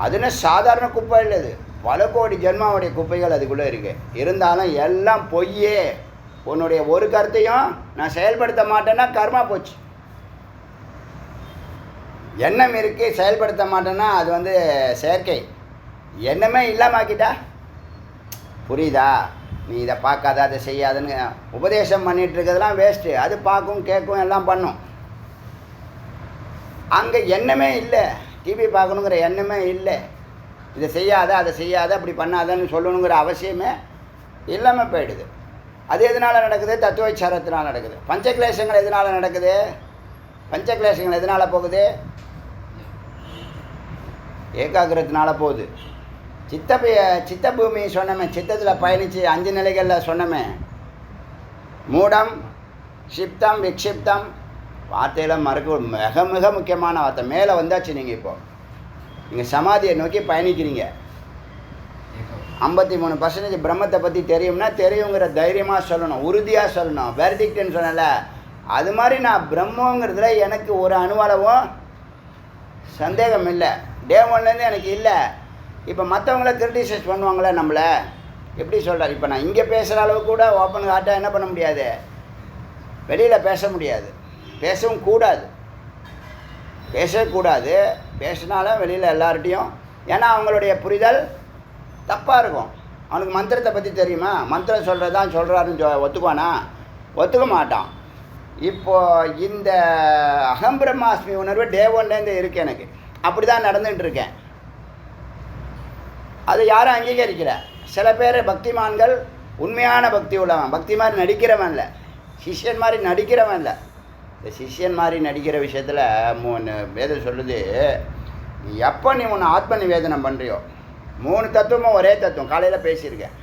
அதுன்னு சாதாரண குப்பை இல்லை, அது பல கோடி ஜென்மாவுடைய குப்பைகள் அதுக்குள்ளே இருக்குது. இருந்தாலும் எல்லாம் பொய்யே. உன்னுடைய ஒரு கருத்தையும் நான் செயல்படுத்த மாட்டேன்னா கர்மா போச்சு. எண்ணம் இருக்குது, செயல்படுத்த மாட்டேன்னா அது செயற்கை. எண்ணமே இல்லாமாக்கிட்டா. புரியுதா? நீ இதை பார்க்காத, அதை செய்யாதுன்னு உபதேசம் பண்ணிகிட்டு இருக்கிறதுலாம் வேஸ்ட்டு. அது பார்க்கும், கேட்கும், எல்லாம் பண்ணும். அங்கே எண்ணமே இல்லை. டிவி பார்க்கணுங்கிற எண்ணமே இல்லை. இதை செய்யாத, அதை செய்யாத, அப்படி பண்ணாதன்னு சொல்லணுங்கிற அவசியமே இல்லாமல் போயிடுது. அது எதனால் நடக்குது? தத்துவ விசாரத்தினால் நடக்குது. பஞ்சக்லேஷங்கள் எதனால் நடக்குது? பஞ்சக்லேஷங்கள் எதனால் போகுது? ஏகாகிரத்தினால போகுது. சித்த பூமி சொன்னமே, சித்தத்தில் பயணித்து 5 நிலைகளில் சொன்னமே, மூடம், க்ஷிப்தம், விக்ஷிப்தம். வார்த்தையெல்லாம் மறக்க மிக மிக முக்கியமான வார்த்தை. மேலே வந்தாச்சு. நீங்கள் சமாதியை நோக்கி பயணிக்கிறீங்க. 53% பிரம்மத்தை பற்றி தெரியும்னா தெரியுங்கிற தைரியமாக சொல்லணும், உறுதியாக சொல்லணும். வெர்டிக்ட்னு சொன்னல, அது மாதிரி நான் பிரம்மங்கிறதுல எனக்கு ஒரு அணுவளவும் சந்தேகம் இல்லை. டே ஒன்லேருந்து எனக்கு இல்லை. இப்போ மற்றவங்கள கிரிட்டிசைஸ் பண்ணுவாங்களே நம்மளை, எப்படி சொல்கிறார்? இப்போ நான் இங்கே பேசுகிற அளவு கூட ஓப்பன் ஹார்ட்டாக என்ன பண்ண முடியாது, வெளியில் பேச முடியாது, பேசவும் கூடாது. பேசக்கூடாது. பேசினாலும் வெளியில் எல்லார்ட்டையும், ஏன்னா அவங்களுடைய புரிதல் தப்பாக இருக்கும். அவனுக்கு மந்திரத்தை பற்றி தெரியுமா? மந்திரம் சொல்கிறது தான் சொல்கிறாருன்னு ஒத்துக்குவானா? ஒத்துக்க மாட்டான். இப்போது இந்த அகம் பிரம்மாஸ்மி உணர்வு டே ஒன்லேருந்து இருக்குது எனக்கு. அப்படி தான் நடந்துகிட்ருக்கேன். அது யாரும் அங்கீகரிக்கல. சில பேர் பக்திமான்கள் உண்மையான பக்தி உள்ளவன், பக்தி மாதிரி நடிக்கிறவன் இல்லை, சிஷ்யன் மாதிரி நடிக்கிறவன் இல்லை. இந்த சிஷ்யன் மாதிரி நடிக்கிற விஷயத்தில் வேதம் சொல்லுது, எப்போ நீ உன்னை ஆத்ம நிவேதனம் பண்ணுறியோ, 3 தத்துவமும் ஒரே தத்துவம் காலையில் பேசியிருக்கேன்.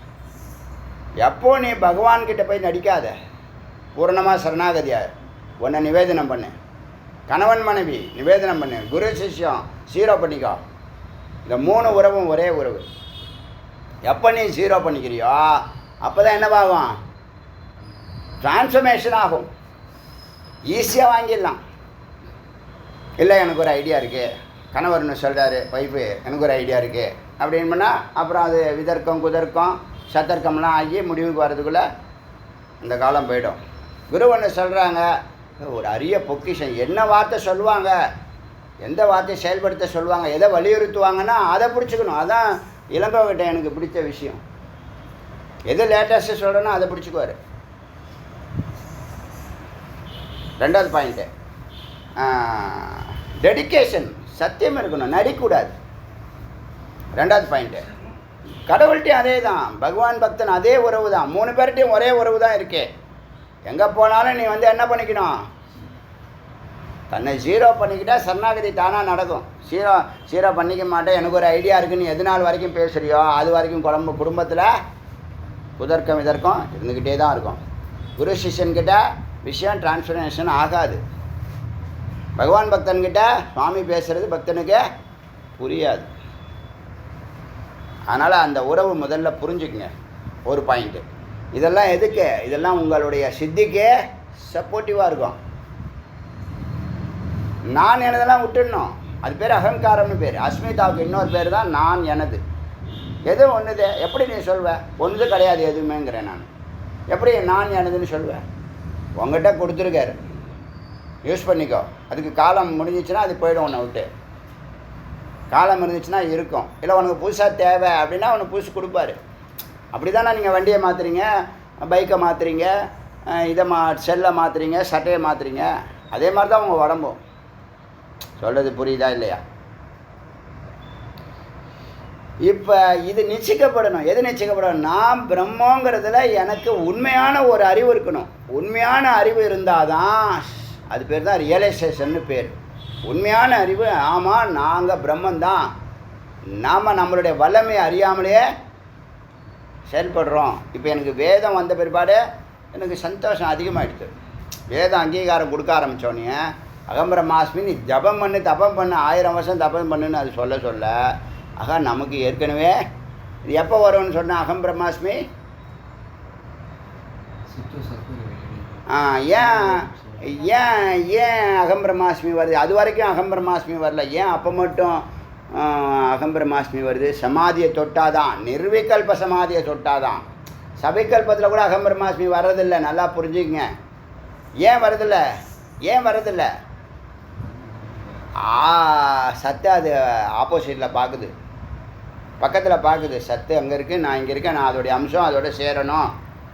எப்போ நீ பகவான்கிட்ட போய் நடிக்காத, பூரணமாக சரணாகதியாக உன்னை நிவேதனம் பண்ணு. கணவன் மனைவி நிவேதனம் பண்ணு, குரு சிஷ்யம் சீரோ பண்ணிக்கோ. இந்த 3 உறவும் ஒரே உறவு. எப்போ நீ ஜீரோ பண்ணிக்கிறியோ அப்போ தான் என்னவாகும்? டிரான்ஸ்ஃபர்மேஷன் ஆகும். ஈஸியாக வாங்கிடலாம். இல்லை எனக்கு ஒரு ஐடியா இருக்குது, கணவர்னு சொல்கிறாரு, ஒய்ஃபு எனக்கு ஒரு ஐடியா இருக்குது அப்படின்னு பண்ணால் அப்புறம் அது விதர்க்கம் குதர்க்கம் சத்தர்க்கம்லாம் ஆகி முடிவுக்கு வர்றதுக்குள்ளே இந்த காலம் போயிடும். குரு ஒன்று சொல்கிறாங்க, ஒரு அரிய பொக்கிஷம். என்ன வார்த்தை சொல்லுவாங்க, எந்த வார்த்தையை செயல்படுத்த சொல்லுவாங்க, எதை வலியுறுத்துவாங்கன்னா அதை பிடிச்சிக்கணும். அதான் இளங்கோகிட்ட எனக்கு பிடிச்ச விஷயம். எது லேட்டஸ்ட்டு சொல்கிறேனோ அதை பிடிச்சிக்குவார். 2வது பாயிண்ட்டு, டெடிக்கேஷன், சத்தியம் இருக்கணும், நடிக்கூடாது. 2வது பாயிண்ட்டு, கடவுள்கிட்டையும் அதே தான், பகவான் பக்தன் அதே உறவு தான், 3 பேர்கிட்டையும் ஒரே உறவு தான் இருக்கே. எங்கே போனாலும் நீ என்ன பண்ணிக்கணும், தன்னை ஜீரோ பண்ணிக்கிட்டால் சரணாகதி தானாக நடக்கும். ஜீரோ பண்ணிக்க மாட்டேன், எனக்கு ஒரு ஐடியா இருக்குன்னு எது நாள் வரைக்கும் பேசுகிறியோ அது வரைக்கும் குடும்பத்தில் குதர்க்கம் இதற்கும் இருந்துக்கிட்டே தான் இருக்கும். குரு சிஷ்யன்கிட்ட விஷயம் டிரான்ஸ்ஃபர்மேஷன் ஆகாது. பகவான் பக்தன்கிட்ட சுவாமி பேசுகிறது பக்தனுக்கு புரியாது. அதனால் அந்த உறவு முதல்ல புரிஞ்சுக்குங்க. ஒரு பாயிண்ட்டு. இதெல்லாம் எதுக்கு? இதெல்லாம் உங்களுடைய சித்திக்கே சப்போர்ட்டிவாக இருக்கும். நான் எனதெல்லாம் விட்டுடணும். அது பேர் அகங்காரம்னு பேர். அஸ்மிதாவுக்கு இன்னொரு பேர் தான் நான் எனது. எது ஒன்றுது? எப்படி நீ சொல்வேன்? ஒன்று கிடையாது எதுவுமேங்கிறேன் நான். எப்படி நான் எனதுன்னு சொல்வேன்? உங்கள்கிட்ட கொடுத்துருக்காரு, யூஸ் பண்ணிக்கோ. அதுக்கு காலம் முடிஞ்சிச்சுன்னா அது போய்டும் உன்னை விட்டு. காலம் இருந்துச்சுன்னா இருக்கும். இல்லை உனக்கு புதுசாக தேவை அப்படின்னா உனக்கு புதுசு கொடுப்பாரு. அப்படி தானே நீங்கள் வண்டியை மாற்றுறீங்க, பைக்கை மாற்றுறீங்க, இதை செல்லை மாற்றுறீங்க, சட்டையை மாற்றுறீங்க. அதே மாதிரி தான் உங்கள் உடம்பும். சொல்கிறது புரியுதா இல்லையா? இப்போ இது நிச்சயிக்கப்படணும். எது நிச்சயிக்கப்படணும்? நான் பிரம்மங்கிறதுல எனக்கு உண்மையான ஒரு அறிவு இருக்கணும். உண்மையான அறிவு இருந்தால் தான் அது பேர் தான் ரியலைசேஷன்னு பேர். உண்மையான அறிவு, ஆமாம் நாங்கள் பிரம்மந்தான், நாம் நம்மளுடைய வல்லமை அறியாமலேயே செயல்படுறோம். இப்போ எனக்கு வேதம் வந்த பிற்பாடு எனக்கு சந்தோஷம் அதிகமாகிடுது. வேதம் அங்கீகாரம் கொடுக்க ஆரம்பித்தோன்னே அகம்பிரமாஸ்மி நீ ஜபம் பண்ணு, தபம் பண்ணு, 1000 வருஷம் தபம் பண்ணுன்னு அது சொல்ல சொல்ல ஆகா நமக்கு ஏற்கனவே இது எப்போ வரும்னு சொன்ன அகம்பிரமாஸ்மி ஏன் ஏன் ஏன் அகம்பிரமாஸ்மி வருது? அது வரைக்கும் அகம்பிரமாஸ்மி வரல, ஏன் அப்போ மட்டும் அகம்பிரமாஸ்மி வருது? சமாதியை தொட்டாதான், நிர்விகல்ப சமாதியை தொட்டாதான். சபைக்கல்பத்தில் கூட அகம்பிரமாஸ்மி வர்றதில்லை, நல்லா புரிஞ்சுக்கங்க. ஏன் வரதில்ல? ஏன் வரதில்லை? சத்து அது ஆப்போசிட்டில் பார்க்குது, பக்கத்தில் பார்க்குது. சத்து அங்கே இருக்குது, நான் இங்கே இருக்கேன், நான் அதோடைய அம்சம், அதோட சேரணும்.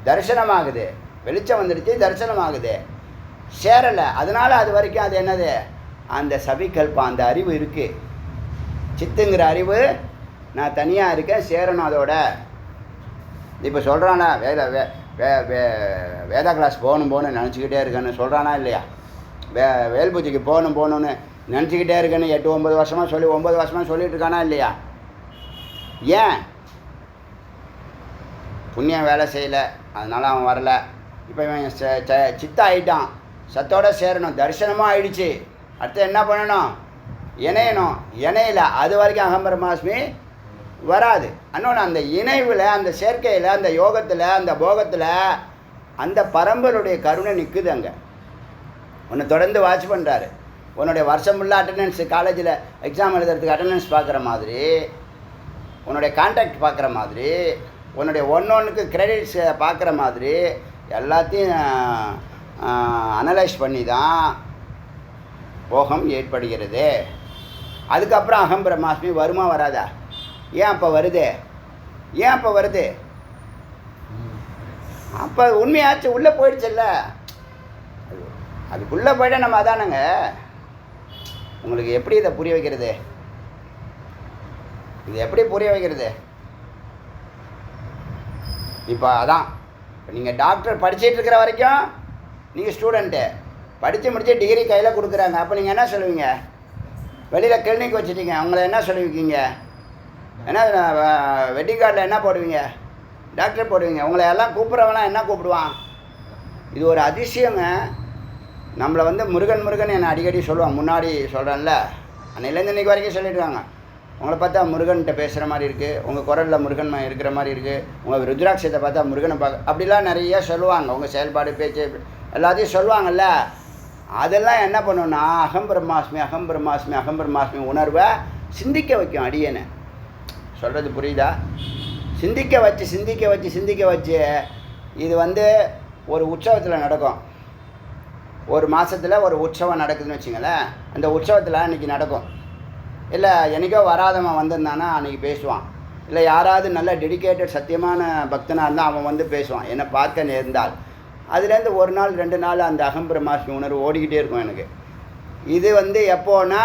தரிசனமாகுது, வெளிச்சம் வந்துடுச்சு, தரிசனமாகுது. சேரலை, அதனால் அது வரைக்கும் அது என்னது? அந்த சபிகல்பம், அந்த அறிவு இருக்குது. சித்துங்கிற அறிவு நான் தனியாக இருக்கேன், சேரணும் அதோட. இப்போ சொல்கிறானா வேதா கிளாஸ் போகணும்னு நினச்சிக்கிட்டே இருக்கேன்னு சொல்கிறானா இல்லையா? வேல் பூஜைக்கு போகணும்னு நினச்சிக்கிட்டே இருக்கேன்னு 8-9 வருஷமாக சொல்லி 9 வருஷமாக சொல்லிகிட்டு இருக்கானா இல்லையா? ஏன்? புண்ணியம் வேலை செய்யலை, அதனால் அவன் வரல. இப்போ இவன் சித்த ஆகிட்டான், சத்தோட சேரணும், தரிசனமாக ஆயிடுச்சு. அடுத்து என்ன பண்ணணும்? இணையணும். இணையில அது வரைக்கும் அகம்பிரமாஸ்மி வராது. இன்னொன்று அந்த இணைவில், அந்த சேர்க்கையில், அந்த யோகத்தில், அந்த போகத்தில் அந்த பரம்பருடைய கருணை நிற்குது. அங்கே உன்னை தொடர்ந்து வாட்ச் பண்ணுறாரு. உன்னுடைய வருஷம் ஃபுல்லாக அட்டண்டன்ஸ், காலேஜில் எக்ஸாம் எழுதுறதுக்கு அட்டண்டன்ஸ் பார்க்குற மாதிரி, உன்னுடைய கான்டாக்ட் பார்க்குற மாதிரி, உன்னுடைய ஒன்றுக்கு கிரெடிட்ஸ் பார்க்குற மாதிரி எல்லாத்தையும் அனலைஸ் பண்ணி தான் போகம் ஏற்படுகிறது. அதுக்கப்புறம் அகம்பிரமாஸ்மி வருமா வராதா? ஏன் அப்போ வருது? ஏன் அப்போ வருது? அப்போ உண்மையாச்சு, உள்ளே போயிடுச்சுல்ல. அதுக்குள்ளே போய்ட்டால் நம்ம அதானங்க. உங்களுக்கு எப்படி இதை புரிய வைக்கிறது? இது எப்படி புரிய வைக்கிறது? இப்போ அதான், இப்போ நீங்கள் டாக்டர் படிச்சுட்டு இருக்கிற வரைக்கும் நீங்கள் ஸ்டூடெண்ட்டு, படித்து முடிச்சு டிகிரி கையில் கொடுக்குறாங்க. அப்போ நீங்கள் என்ன சொல்லுவீங்க? வெளியில் கிளினிக் வச்சுட்டீங்க, அவங்கள என்ன சொல்லுவீங்க? ஏன்னா வெட்டிங் கார்டில் என்ன போடுவீங்க? டாக்டர் போடுவீங்க. உங்களை எல்லாம் கூப்பிட்றவனா என்ன கூப்பிடுவான்? இது ஒரு அதிசயங்க. நம்மளை வந்து முருகன் முருகன் என்னை அடிக்கடி சொல்லுவான். முன்னாடி சொல்கிறேன்ல, அன்னையிலேருந்து இன்றைக்கி வரைக்கும் சொல்லிட்டுருக்காங்க. உங்களை பார்த்தா முருகன்கிட்ட பேசுகிற மாதிரி இருக்குது, உங்கள் குரலில் முருகன் இருக்கிற மாதிரி இருக்குது, உங்கள் ருத்ராட்சத்தை பார்த்தா முருகனை பார்க்க, அப்படிலாம் நிறைய சொல்லுவாங்க. உங்கள் செயல்பாடு, பேச்சு எல்லாத்தையும் சொல்லுவாங்கள்ல. அதெல்லாம் என்ன பண்ணுன்னா அகம்பிரமாஸ்மி அகம்பிரமாஸ்மி அகம்பிரமாஸ்மி உணர்வை சிந்திக்க வைக்கும். அடியனை சொல்கிறது புரியுதா? சிந்திக்க வச்சு சிந்திக்க வச்சு சிந்திக்க வச்சு இது வந்து ஒரு உற்சவத்தில் நடக்கும். ஒரு மாதத்தில் ஒரு உற்சவம் நடக்குதுன்னு வச்சுங்களேன். அந்த உற்சவத்தில் அன்றைக்கி நடக்கும். இல்லை என்றைக்கோ வராதவன் வந்திருந்தானா அன்றைக்கி பேசுவான். இல்லை யாராவது நல்ல டெடிக்கேட்டட் சத்தியமான பக்தனாக இருந்தால் அவன் வந்து பேசுவான், என்னை பார்க்க நேர்ந்தால். அதுலேருந்து 1 நாள் 2 நாள் அந்த அகம்பிரமாஸ்மி உணர்வு ஓடிக்கிட்டே இருக்கும் எனக்கு. இது வந்து எப்போன்னா,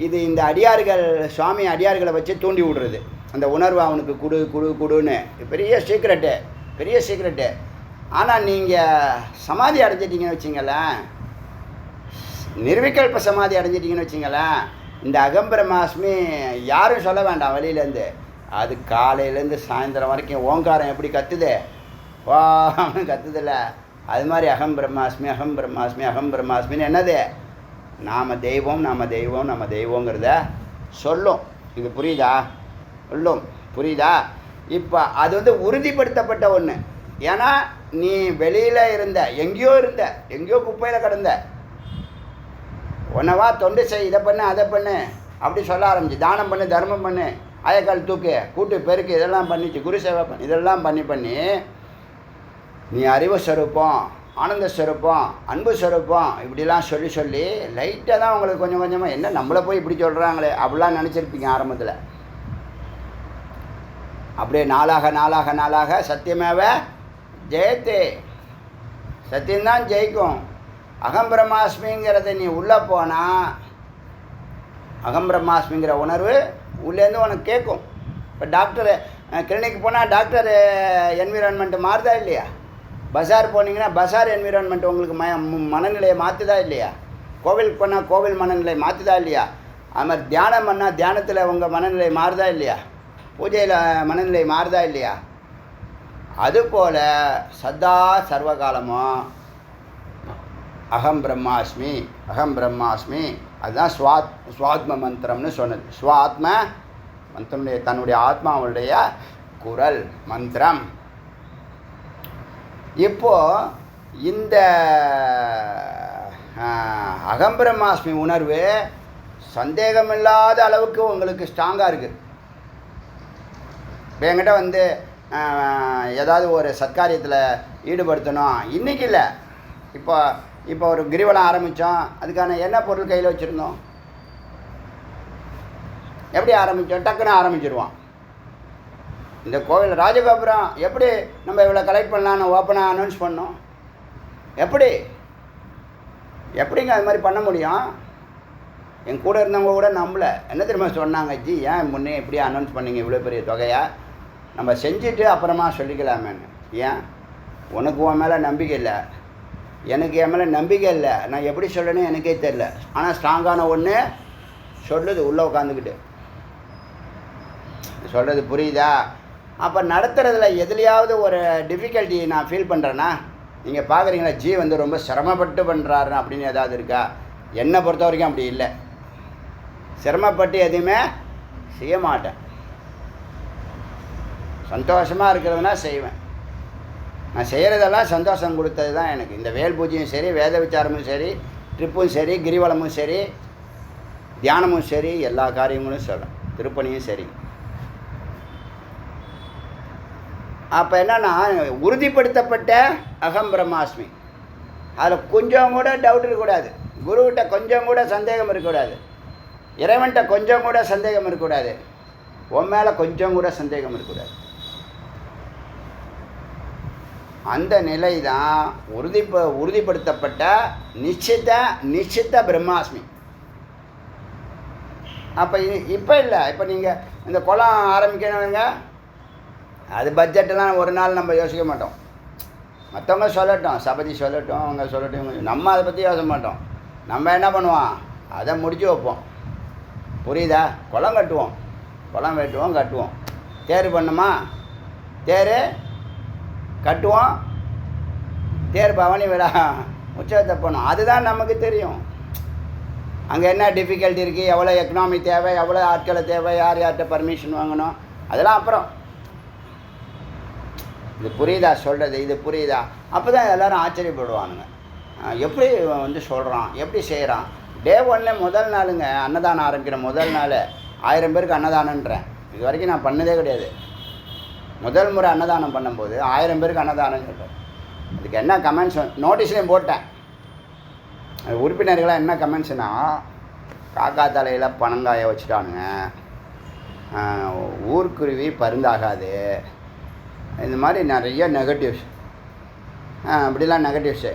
இது இந்த அடியார்கள், சுவாமி அடியார்களை வச்சு தூண்டி விடுறது. அந்த உணர்வு அவனுக்கு குடு குடு குடுன்னு பெரிய சீக்ரெட்டு, பெரிய சீக்ரெட்டு. ஆனால் நீங்கள் சமாதி அடைஞ்சிட்டிங்கன்னு வச்சிங்களேன், நிர்விகல்ப சமாதி அடைஞ்சிட்டிங்கன்னு வச்சிங்களேன், இந்த அகம்பிரமாஸ்மி யாரும் சொல்ல வேண்டாம் வெளியிலேருந்து. அது காலையிலேருந்து சாயந்தரம் வரைக்கும் ஓங்காரம் எப்படி கத்துது, வான்னு கத்துதில்ல, அது மாதிரி அகம்பிரமாஸ்மி அகம்பிரமாஸ்மி அகம்பிரமாஸ்மின்னு என்னது? நாம் தெய்வம் நாம் தெய்வம் நம்ம தெய்வங்கிறத சொல்லும். இது புரியுதா? சொல்லும், புரியுதா? இப்போ அது வந்து உறுதிப்படுத்தப்பட்ட ஒன்று. ஏன்னா நீ வெளியில் இருந்த, எங்கேயோ குப்பையில் கிடந்த, ஒன்றவா தொண்டு செய், இதை பண்ணு அதை பண்ணு அப்படி சொல்ல ஆரம்பிச்சு, தானம் பண்ணு தர்மம் பண்ணு ஆயக்கால் தூக்கு கூட்டு பெருக்கு இதெல்லாம் பண்ணிச்சு, குரு சேவை பண்ணி இதெல்லாம் பண்ணி நீ அறிவு ஸ்வரூபம், ஆனந்த ஸ்வரூபம், அன்பு ஸ்வரூபம் இப்படிலாம் சொல்லி லைட்டாக தான் உங்களுக்கு கொஞ்சம் கொஞ்சமாக என்ன நம்மளை போய் இப்படி சொல்கிறாங்களே அப்படிலாம் நினச்சிருப்பீங்க ஆரம்பத்தில். அப்படியே நாளாக சத்தியமேவ ஜெயத்தே, சத்தியம்தான் ஜெயிக்கும். அகம்பிரமாஸ்மிங்கிறத நீ உள்ளே போனால், அகம்பிரமாஸ்மிங்கிற உணர்வு உள்ளேருந்து உனக்கு கேட்கும். இப்போ டாக்டரு கிளினிக் போனால் டாக்டர் என்விரான்மெண்ட்டு மாறுதா இல்லையா? பஜார் போனீங்கன்னா பஜார் என்விரான்மெண்ட் உங்களுக்கு மனநிலையை மாற்றுதா இல்லையா? கோவிலுக்கு போனால் கோவில் மனநிலை மாற்றுதா இல்லையா? அது மாதிரி தியானம் பண்ணால் தியானத்தில் உங்கள் மனநிலை மாறுதா இல்லையா? பூஜையில் மனநிலை மாறுதா இல்லையா? அதுபோல் சதா சர்வகாலமும் அகம் பிரம்மாஸ்மி அகம் பிரம்மாஸ்மி, அதுதான் ஸ்வாத்ம மந்திரம்னு சொன்னது. ஸ்வாத்ம மந்திரனுடைய தன்னுடைய ஆத்மாவுடைய குரல் மந்திரம். இப்போது இந்த அகம் பிரம்மாஸ்மி உணர்வு சந்தேகமில்லாத அளவுக்கு உங்களுக்கு ஸ்ட்ராங்காக இருக்குது. இப்போ என்கிட்ட வந்து ஏதாவது ஒரு சத்காரியத்தில் ஈடுபடுத்தணும், இன்றைக்கி இல்லை, இப்போ ஒரு கிரிவலம் ஆரம்பித்தோம், அதுக்கான என்ன பொருள் கையில் வச்சுருந்தோம்? எப்படி ஆரம்பித்தோம்? டக்குன்னு ஆரம்பிச்சிடுவான். இந்த கோவில் ராஜகோபுரம் எப்படி நம்ம இவ்வளோ கலெக்ட் பண்ணலான்னு ஓப்பனாக அனௌன்ஸ் பண்ணோம்? எப்படிங்க அது மாதிரி பண்ண முடியும்? என் கூட இருந்தவங்க கூட நம்பலை. என்ன தெரியுமா சொன்னாங்க? ஜி ஏன் முன்னே இப்படி அனௌன்ஸ் பண்ணிங்க இவ்வளோ பெரிய தொகையை? நம்ம செஞ்சுட்டு அப்புறமா சொல்லிக்கலாமேன்னு. ஏன்? உனக்கு உன் மேலே நம்பிக்கை இல்லை, எனக்கு என் மேலே நம்பிக்கை இல்லை, நான் எப்படி சொல்லணும்னு எனக்கே தெரில. ஆனால் ஸ்ட்ராங்கான ஒன்று சொல்லுது உள்ளே உட்காந்துக்கிட்டு. சொல்கிறது புரியுதா? அப்போ நடத்துகிறதுல எதுலையாவது ஒரு டிஃபிகல்ட்டி நான் ஃபீல் பண்ணுறேன்னா, நீங்கள் பார்க்குறீங்களா ஜி வந்து ரொம்ப சிரமப்பட்டு பண்ணுறாரு அப்படின்னு ஏதாவது இருக்கா? என்னை பொறுத்த வரைக்கும் அப்படி இல்லை. சிரமப்பட்டு எதுவுமே செய்ய மாட்டேன். சந்தோஷமாக இருக்கிறதுனா செய்வேன். நான் செய்கிறதெல்லாம் சந்தோஷம் கொடுத்தது தான் எனக்கு. இந்த வேல் பூஜையும் சரி, வேத விசாரமும் சரி, ட்ரிப்பும் சரி, கிரிவலமும் சரி, தியானமும் சரி, எல்லா காரியங்களும் சொல்கிறேன், திருப்பணியும் சரி. அப்போ என்னன்னா, உறுதிப்படுத்தப்பட்ட அகம் பிரம்மாஸ்மி, அதில் கொஞ்சம் கூட டவுட் இருக்கக்கூடாது. குருக்கிட்ட கொஞ்சம் கூட சந்தேகம் இருக்கக்கூடாது. இறைவன்கிட்ட கொஞ்சம் கூட சந்தேகம் இருக்கக்கூடாது. உன் மேலே கொஞ்சம் கூட சந்தேகம் இருக்கக்கூடாது. அந்த நிலை தான் உறுதிப்படுத்தப்பட்ட நிச்சித்த பிரம்மாஸ்மி. அப்போ இப்போ இல்லை, இப்போ நீங்கள் இந்த குளம் ஆரம்பிக்கணுங்க, அது பட்ஜெட்டெல்லாம் ஒரு நாள் நம்ம யோசிக்க மாட்டோம். மற்றவங்க சொல்லட்டும், சபதி சொல்லட்டும், அவங்க சொல்லட்டும், நம்ம அதை பற்றி யோசிக்க மாட்டோம். நம்ம என்ன பண்ணுவோம்? அதை முடிச்சு வைப்போம். புரியுதா? குளம் கட்டுவோம், குளம் வெட்டுவோம், கட்டுவோம். தேர் பண்ணுமா? தேர் கட்டுவோம், தேர் பவனி விழா உற்சவத்தை பண்ணும். அதுதான் நமக்கு தெரியும். அங்கே என்ன டிஃபிகல்ட்டி இருக்குது, எவ்வளோ எக்கனாமி தேவை, எவ்வளோ ஆட்களை தேவை, யார்கிட்ட பர்மிஷன் வாங்கணும், அதெல்லாம் அப்புறம். இது புரியுதா சொல்கிறது? இது புரியுதா? அப்போ தான் எல்லோரும் ஆச்சரியப்படுவானுங்க. எப்படி வந்து சொல்கிறான், எப்படி செய்கிறான். டே 1 முதல் நாளுங்க, அன்னதானம் ஆரம்பிக்கிற முதல் நாள் 1000 பேருக்கு அன்னதானன்றேன். இது வரைக்கும் நான் பண்ணதே கிடையாது. முதல் முறை அன்னதானம் பண்ணும்போது 1000 பேருக்கு அன்னதானம் சொல்கிறேன். அதுக்கு என்ன கமெண்ட்ஸ் நோட்டீஸ்லேயும் போட்டேன். உறுப்பினர்களாக என்ன கமெண்ட்ஸ்னால், காக்கா தலையில் பனங்காய வச்சுட்டானுங்க, ஊர்க்குருவி பருந்தாகாது, இந்த மாதிரி நிறைய நெகட்டிவ்ஸ், அப்படிலாம் நெகட்டிவ்ஸு.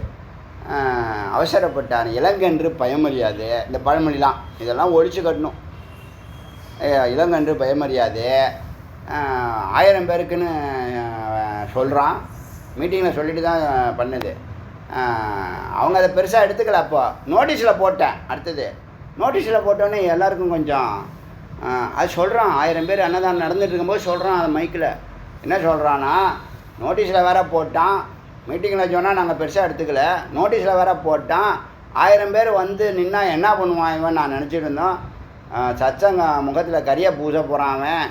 அவசரப்பட்டான், இளங்கன்று பயமறியாது, இந்த பழமொழிலாம் இதெல்லாம் ஒழிச்சு கட்டணும். இளங்கன்று பயமறியாது 1000 பேருக்குன்னு சொல்கிறான். மீட்டிங்கில் சொல்லிட்டு தான் பண்ணுது. அவங்க அதை பெருசாக எடுத்துக்கல. அப்போ நோட்டீஸில் போட்டேன். அடுத்தது நோட்டீஸில் போட்டோன்னே எல்லாருக்கும் கொஞ்சம் அது சொல்கிறான். 1000 பேர் அன்னதானம் நடந்துட்டு இருக்கும்போது சொல்கிறான். அது மைக்கில் என்ன சொல்கிறான்னா, நோட்டீஸில் வேற போட்டான். மீட்டிங்கில் சொன்னால் நாங்கள் பெருசாக எடுத்துக்கல, நோட்டீஸில் வேற போட்டான். 1000 பேர் வந்து நின்னா என்ன பண்ணுவான் இவன் நான் நினச்சிட்டு இருந்தோம். சச்சங்க முகத்தில் கரியை பூச போகிறான் அவன்,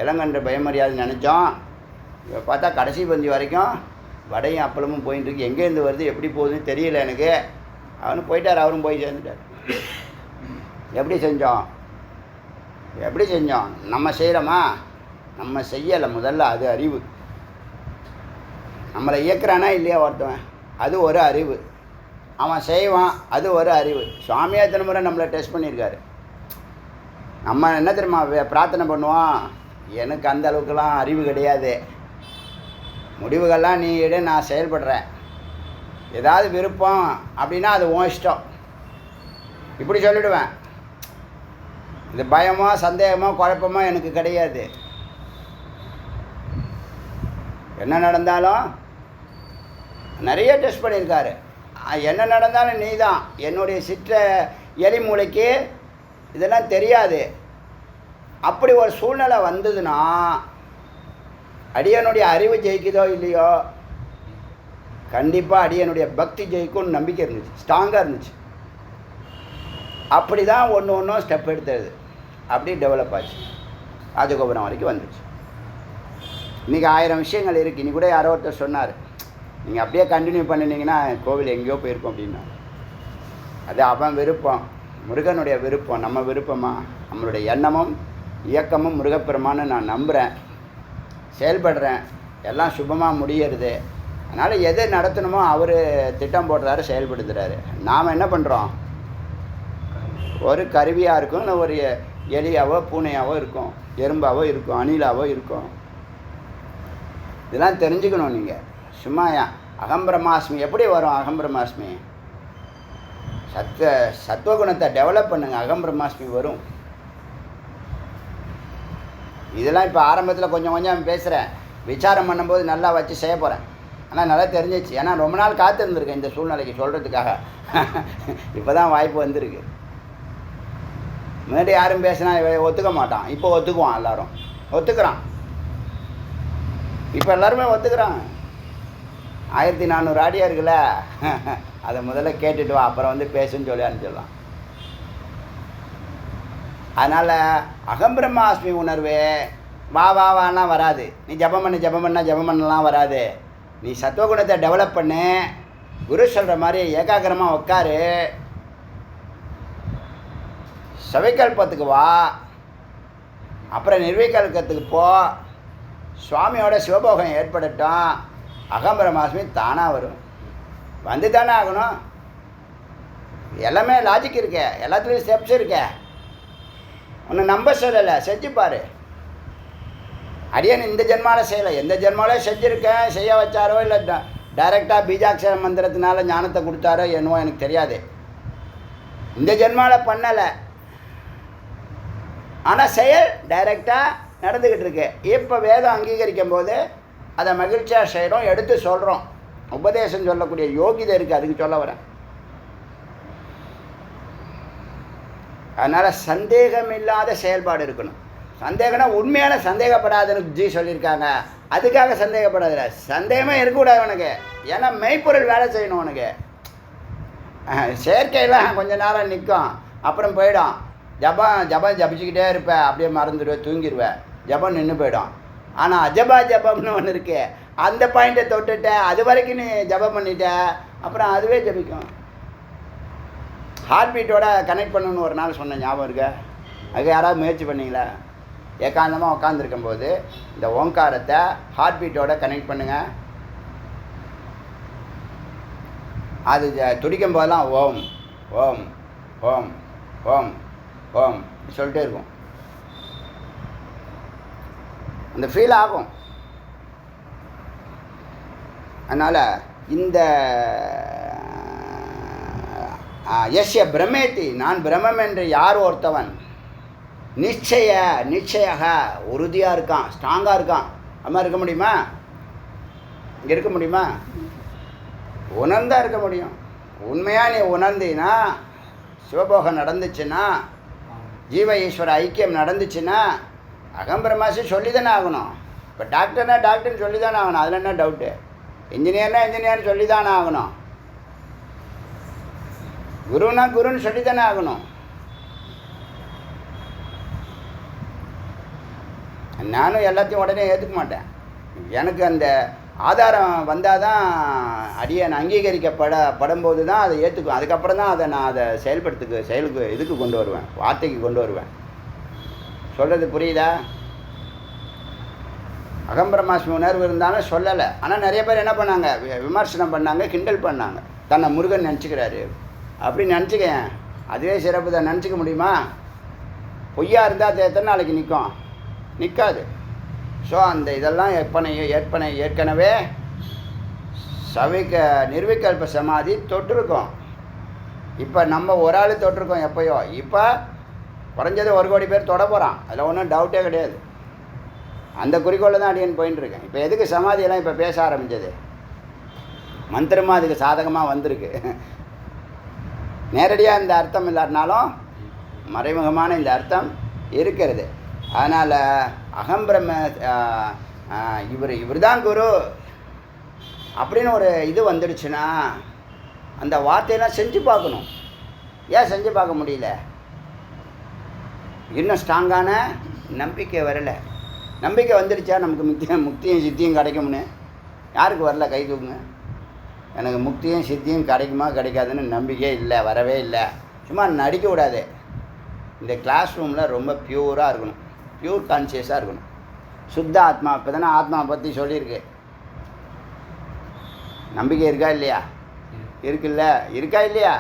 இளங்கன்று பயமறியாதுன்னு நினச்சோம். இப்போ பார்த்தா கடைசி பந்தி வரைக்கும் வடையும் அப்பளமும் போயிட்டு இருக்கு. எங்கேருந்து வருது, எப்படி போகுதுன்னு தெரியல எனக்கு. அவனு போயிட்டார், அவரும் போய் சேர்ந்துட்டார். எப்படி செஞ்சோம்? நம்ம செய்கிறோமா? நம்ம செய்யலை. முதல்ல அது அறிவு. நம்மளை இயக்குறானா இல்லையா ஒருத்தவன், அது ஒரு அறிவு. அவன் செய்வான், அது ஒரு அறிவு. சுவாமியாக எத்தனை முறை நம்மளை டெஸ்ட் பண்ணியிருக்காரு. நம்ம என்ன தெரியுமா பிரார்த்தனை பண்ணுவோம், எனக்கு அந்த அளவுக்குலாம் அறிவு கிடையாது, முடிவுகள்லாம் நீ எடு, நான் செயல்படுறேன், ஏதாவது விருப்பம் அப்படின்னா அது உன் இஷ்டம், இப்படி சொல்லிவிடுவேன். இது பயமோ சந்தேகமோ குழப்பமோ எனக்கு கிடையாது. என்ன நடந்தாலும் நிறைய டெஸ்ட் பண்ணியிருக்காரு. என்ன நடந்தாலும் நீ தான், என்னுடைய சிற்ற எலி மூளைக்கு இதெல்லாம் தெரியாது. அப்படி ஒரு சூழ்நிலை வந்ததுன்னா அடியனுடைய அறிவு ஜெயிக்குதோ இல்லையோ, கண்டிப்பாக அடியனுடைய பக்தி ஜெயிக்கும்னு நம்பிக்கை இருந்துச்சு, ஸ்ட்ராங்காக இருந்துச்சு. அப்படி தான் ஒன்று ஒன்றும் ஸ்டெப் எடுத்தது, அப்படி டெவலப் ஆச்சு, ராஜகோபுரம் வரைக்கும் வந்துச்சு. இன்றைக்கி 1000 விஷயங்கள் இருக்குது. இன்னைக்கு கூட யாரோ ஒருத்தர் சொன்னார், நீங்கள் அப்படியே கண்டினியூ பண்ணினீங்கன்னா கோவில் எங்கேயோ போயிருக்கோம் அப்படின்னா. அது அவன் விருப்பம், முருகனுடைய விருப்பம். நம்ம விருப்பமா? நம்மளுடைய எண்ணமும் இயக்கமும் முருகப்பெருமான்னு நான் நம்புகிறேன், செயல்படுறேன், எல்லாம் சுபமாக முடியறது. அதனால் எது நடத்தணுமோ அவர் திட்டம் போடுறாரு, செயல்படுத்துகிறாரு. நாம் என்ன பண்ணுறோம்? ஒரு கருவியாக இருக்கும், இல்லை ஒரு எலியாவோ பூனையாவோ இருக்கும், எறும்பாவோ இருக்கும், அணிலாவோ இருக்கும். இதெல்லாம் தெரிஞ்சுக்கணும் நீங்கள். சும்மா அகம்பிரமாஸ்மி எப்படி வரும்? அகம்பிரமாஸ்மி சத்துவகுணத்தை டெவலப் பண்ணுங்க, அகம்பிரமாஸ்மி வரும். இதெல்லாம் இப்போ ஆரம்பத்தில் கொஞ்சம் கொஞ்சம் பேசுகிறேன், விசாரம் பண்ணும்போது நல்லா வச்சு செய்ய போகிறேன். ஆனால் நல்லா தெரிஞ்சிச்சு, ஏன்னா ரொம்ப நாள் காத்திருந்துருக்கேன் இந்த சூழ்நிலைக்கு சொல்கிறதுக்காக. இப்போ தான் வாய்ப்பு வந்திருக்கு. முன்னாடி யாரும் பேசினா ஒத்துக்க மாட்டான், இப்போ ஒத்துக்குவான், எல்லோரும் ஒத்துக்கிறான். இப்போ எல்லாருமே ஒத்துக்கிறாங்க. 1400 ஆடியோ இருக்குல்ல, அதை முதல்ல கேட்டுட்டு வா, அப்புறம் வந்து பேசுன்னு சொல்லி அனுப்பிச்சிடலாம். அதனால் அகம்பிரம்மாஸ்மி உணர்வு வா வா வாலாம் வராது. நீ ஜபம் பண்ணலாம் வராது. நீ சத்துவகுணத்தை டெவலப் பண்ணு, குரு சொல்கிற மாதிரி ஏகாகிரமாக உட்காரு, சவிகல்பத்துக்கு வா, அப்புறம் நிர்விகல்பத்துக்கு போ, சுவாமியோட சிவபோகம் ஏற்படட்டும். அகம்பிரமாஸ்மி தானாக வரும், வந்து தானே ஆகணும். எல்லாமே லாஜிக் இருக்கே, எல்லாத்துலேயும் ஸ்டெப்ஸ் இருக்கே. ஒன்று நம்ப சொல்லலை, செஞ்சுப்பார். அடியன் இந்த ஜென்மாவில் செய்யலை, எந்த ஜென்மாவிலே செஞ்சுருக்கேன். செய்ய வச்சாரோ இல்லை டைரெக்டாக பீஜாட்சர மந்திரத்தினால ஞானத்தை கொடுத்தாரோ என்னவோ எனக்கு தெரியாது. இந்த ஜென்மாவில் பண்ணலை, ஆனால் செயல் டைரெக்டாக நடந்துக்கிட்டு இருக்கு. இப்போ வேதம் அங்கீகரிக்கும் போது அதை மகிழ்ச்சியாக செய்கிறோம், எடுத்து சொல்கிறோம். உபதேசம் சொல்லக்கூடிய யோகிதை இருக்குது, அதுக்கு சொல்ல வரேன். அதனால் சந்தேகம் இல்லாத செயல்பாடு இருக்கணும். சந்தேகம்னா உண்மையான சந்தேகப்படாதுன்னு ஜி சொல்லியிருக்காங்க, அதுக்காக சந்தேகப்படாதுல. சந்தேகமே இருக்கக்கூடாது உனக்கு, ஏன்னா மெய்ப்பொருள் வேலை செய்யணும் உனக்கு. செயற்கையெல்லாம் கொஞ்ச நேரம் நிற்கும், அப்புறம் போயிடும். ஜபம் ஜபிச்சுக்கிட்டே இருப்பேன், அப்படியே மறந்துடுவேன், தூங்கிடுவேன், ஜபம் நின்று போயிடும். ஆனால் அஜபா ஜபம்னு ஒன்று இருக்கு, அந்த பாயிண்ட்டை தொட்டுட்ட, அது வரைக்கும் நீ ஜபம் பண்ணிட்ட, அப்புறம் அதுவே ஜபிக்கும். ஹார்ட் பீட்டோட கனெக்ட் பண்ணணுன்னு ஒரு நாள் சொன்ன ஞாபகம் இருக்க? அது யாராவது முயற்சி பண்ணிங்களா? ஏகாந்தமாக உட்காந்துருக்கும் போது இந்த ஓங்காரத்தை ஹார்ட் பீட்டோட கனெக்ட் பண்ணுங்கள். அது துடிக்கும் போதெல்லாம் ஓம் ஓம் ஓம் ஓம் ஓம் சொல்லிட்டே இருக்கும். அந்த ஃபீல் ஆகும். அதனால் இந்த எஸ்ய பிரமேத்தி, நான் பிரம்மம் என்று யார் ஒருத்தவன் நிச்சயாக உறுதியாக இருக்கான், ஸ்ட்ராங்காக இருக்கான். அது மாதிரி இருக்க முடியுமா? இங்கே இருக்க முடியுமா? உணர்ந்தா இருக்க முடியும். உண்மையாக நீ உணர்ந்தீன்னா, சிவபோகம் நடந்துச்சுன்னா, ஜீவ ஈஸ்வர ஐக்கியம் நடந்துச்சுன்னா, அகம்பிரமாசி சொல்லி தானே ஆகணும். இப்போ டாக்டர்னா டாக்டர்னு சொல்லி தானே ஆகணும், அதில் என்ன டவுட்டு? இன்ஜினியர்னா இன்ஜினியர்னு சொல்லி தானே ஆகணும். குருன்னா குருன்னு சொல்லி தானே ஆகணும். நானும் எல்லாத்தையும் உடனே ஏற்றுக்க மாட்டேன். எனக்கு அந்த ஆதாரம் வந்தால் தான் அடியன் அங்கீகரிக்கப்படும்போது தான் அதை ஏற்றுக்குவேன். அதுக்கப்புறம் தான் நான் அதை செயலுக்கு இதுக்கு கொண்டு வருவேன், வார்த்தைக்கு கொண்டு வருவேன். சொல்கிறது புரியுதா? அகம்பிரமாஸ்மி உணர்வு இருந்தாலும் சொல்லலை. ஆனால் நிறைய பேர் என்ன பண்ணாங்க, விமர்சனம் பண்ணாங்க, கிண்டல் பண்ணாங்க. தன்னை முருகன் நினச்சிக்கிறாரு அப்படின்னு நினச்சிக்கேன். அதுவே சிறப்பு தான். நினச்சிக்க முடியுமா? பொய்யா இருந்தால் எத்தனை நாளைக்கு நிற்கும்? நிற்காது. ஸோ அந்த இதெல்லாம் ஏற்கனவே நிர்விகல்ப சமாதி தொட்டிருக்கோம். இப்போ நம்ம ஒரு ஆள் தொட்டிருக்கோம் எப்போயோ. இப்போ குறைஞ்சது 1 கோடி பேர் தொட போகிறான், அதில் ஒன்றும் டவுட்டே கிடையாது. அந்த குறிக்கோளில் தான் அடியன் போயின்னு இருக்கேன். இப்போ எதுக்கு சமாதியெல்லாம் இப்போ பேச ஆரம்பித்தது? மந்திரமாக அதுக்கு சாதகமாக வந்திருக்கு. நேரடியாக இந்த அர்த்தம் இல்லாட்டினாலும் மறைமுகமான இந்த அர்த்தம் இருக்கிறது. அதனால் அகம்பிரம்ம இவர் தான் குரு அப்படின்னு ஒரு இது வந்துடுச்சுன்னா அந்த வார்த்தையெல்லாம் செஞ்சு பார்க்கணும். ஏன் செஞ்சு பார்க்க முடியல? இன்னும் ஸ்ட்ராங்கான நம்பிக்கை வரலை. நம்பிக்கை வந்துடுச்சா நமக்கு முக்தியும் சித்தியும் கிடைக்கும்னு? யாருக்கு வரல? கை தூக்குங்க. எனக்கு முக்தியும் சித்தியும் கிடைக்குமா கிடைக்காதுன்னு நம்பிக்கையே இல்லை, வரவே இல்லை. சும்மா நடிக்க விடாது. இந்த கிளாஸ் ரூமில் ரொம்ப பியூராக இருக்கணும், பியூர் கான்சியஸாக இருக்கணும். சுத்த ஆத்மா. இப்போ தானே ஆத்மாவை பற்றி சொல்லியிருக்கு. நம்பிக்கை இருக்கா இல்லையா? இருக்குல்ல? இருக்கா இல்லையா?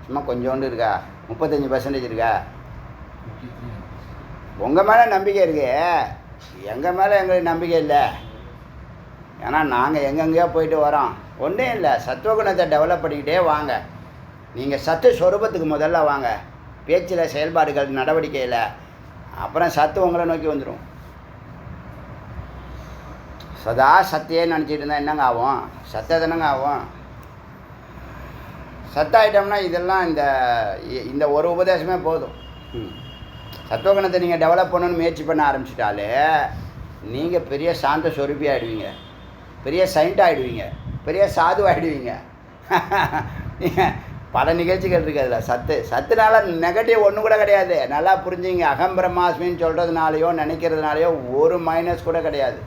சும்மா கொஞ்சோண்டு இருக்கா? 35% இருக்கா? உங்கள் மேலே நம்பிக்கை இருக்கு, எங்கள் மேலே எங்களுக்கு நம்பிக்கை இல்லை. ஏன்னா நாங்கள் எங்கெங்கேயோ போயிட்டு வரோம். ஒன்றும் இல்லை, சத்துவகுணத்தை டெவலப் பண்ணிக்கிட்டே வாங்க. நீங்கள் சத்து ஸ்வரூபத்துக்கு முதல்ல வாங்க. பேச்சில், செயல்பாடுகள், நடவடிக்கையில். அப்புறம் சத்து உங்களை நோக்கி வந்துடும். சதா சத்தையே நினச்சிட்டு இருந்தால் என்னங்க ஆகும்? சத்தை தானங்க ஆகும். சத்தாயிட்டோம்னா இதெல்லாம் இந்த ஒரு உபதேசமே போதும். சத்துவகுணத்தை நீங்கள் டெவலப் பண்ணணும்னு முயற்சி பண்ண ஆரம்பிச்சிட்டாலே நீங்கள் பெரிய சாந்த சொருப்பி ஆகிடுவீங்க, பெரிய சயின்ட் ஆகிடுவீங்க, பெரிய சாது ஆகிடுவீங்க. பல நிகழ்ச்சிகள் இருக்குது அதில். சத்துனால நெகட்டிவ் ஒன்றும் கூட கிடையாது. நல்லா புரிஞ்சுங்க. அகம் பிரம்மாஸ்மின்னு சொல்கிறதுனாலையோ நினைக்கிறதுனாலையோ ஒரு மைனஸ் கூட கிடையாது.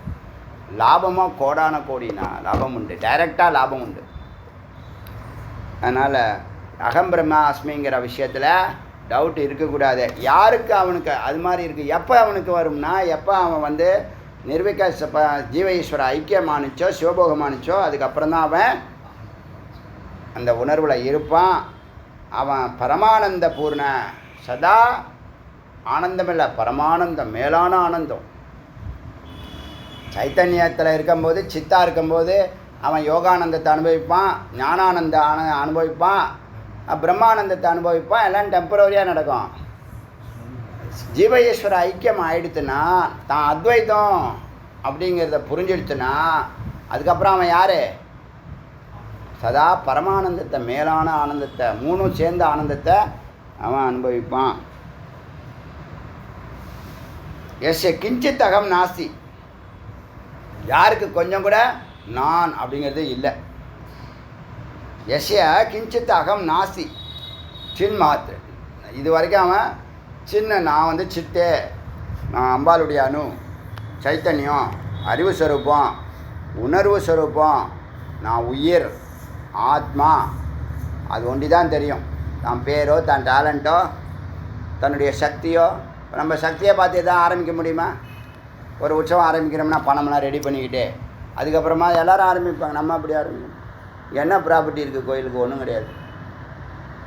லாபமாக கோடான கோடினா லாபம் உண்டு, டைரெக்டாக லாபம் உண்டு. அதனால் அகம் பிரம்மாஸ்மிங்கிற விஷயத்தில் டவுட் இருக்கக்கூடாது. யாருக்கு அவனுக்கு அது மாதிரி இருக்குது. எப்போ அவனுக்கு வரும்னா, எப்போ அவன் நிர்விக ஜீவ ஈஸ்வர ஐக்கியமானிச்சோ சிவபோகமானிச்சோ அதுக்கப்புறம் தான் அவன் அந்த உணர்வில் இருப்பான். அவன் பரமானந்த பூர்ண சதா ஆனந்தம் இல்லை, பரமானந்தம், மேலான ஆனந்தம். சைத்தன்யத்தில் இருக்கும்போது, சித்தா இருக்கும்போது அவன் யோகானந்தத்தை அனுபவிப்பான், ஞானானந்த அனுபவிப்பான், பிரம்மானந்தத்தை அனுபவிப்பான். எல்லாம் டெம்பரரியாக நடக்கும். ஜீவ ஈஸ்வர ஐக்கியம் ஆகிடுத்துன்னா, தான் அத்வைதம் அப்படிங்கிறத புரிஞ்சிடுச்சுன்னா அதுக்கப்புறம் அவன் யார்? சதா பரமானந்தத்தை, மேலான ஆனந்தத்தை, மூணும் சேர்ந்த ஆனந்தத்தை அவன் அனுபவிப்பான். எஸ்ய கிஞ்சித் அகம் நாஸ்தி. யாருக்கு கொஞ்சம் கூட நான் அப்படிங்கிறது இல்லை. எஸ்ய கிஞ்சித் அகம் நாஸ்தி சின் மாத்திரை. இது வரைக்கும் அவன் சின்ன நான் சித்தே, நான் அம்பாளுடைய அணு, சைத்தன்யம், அறிவு ஸ்வரூபம், உணர்வு ஸ்வரூபம், நான் உயிர், ஆத்மா, அது ஒண்டி தான் தெரியும். தான் பேரோ, தான் டேலண்ட்டோ, தன்னுடைய சக்தியோ. நம்ம சக்தியை பார்த்து தான் ஆரம்பிக்க முடியுமா? ஒரு உற்சவம் ஆரம்பிக்கிறோம்னா பணமெல்லாம் ரெடி பண்ணிக்கிட்டு அதுக்கப்புறமா எல்லோரும் ஆரம்பிப்பாங்க. நம்ம அப்படி ஆரம்பிக்கணும். என்ன ப்ராப்பர்ட்டி இருக்குது கோயிலுக்கு? ஒன்றும் கிடையாது.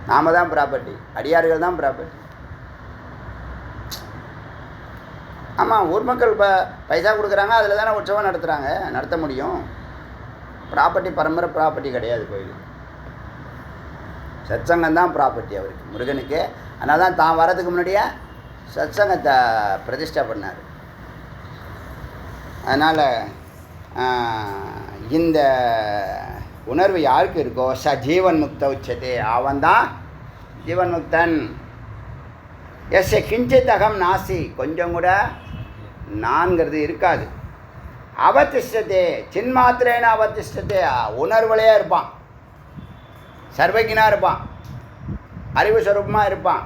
நாம் தான் ப்ராப்பர்ட்டி, அடியார்கள் தான் ப்ராப்பர்ட்டி. ஆமாம், ஊர் மக்கள் பைசா கொடுக்குறாங்க, அதில் தானே உற்சவம் நடத்த முடியும். ப்ராப்பர்ட்டி பரம்பரை ப்ராப்பர்ட்டி கிடையாது கோயிலுக்கு. சத்சங்கம் தான் ப்ராப்பர்ட்டி அவருக்கு, முருகனுக்கு. அதனால தான் வரதுக்கு முன்னாடியே சத்சங்கத்தை பிரதிஷ்டை பண்ணார். அதனால் இந்த உணர்வு யாருக்கு இருக்கோ ச ஜீவன் முக்த உச்சதே, அவன் தான் ஜீவன் முக்தன். எஸ் கிஞ்சித் அகம் நாசி, கொஞ்சம் கூட நான்கிறது இருக்காது. அவதிஷ்டதே சின்மாத்திரேன அவதிஷ்டதே, உணர்வுலையே இருப்பான், சர்வஜனாக இருப்பான், அறிவு ஸ்வரூபமாக இருப்பான்,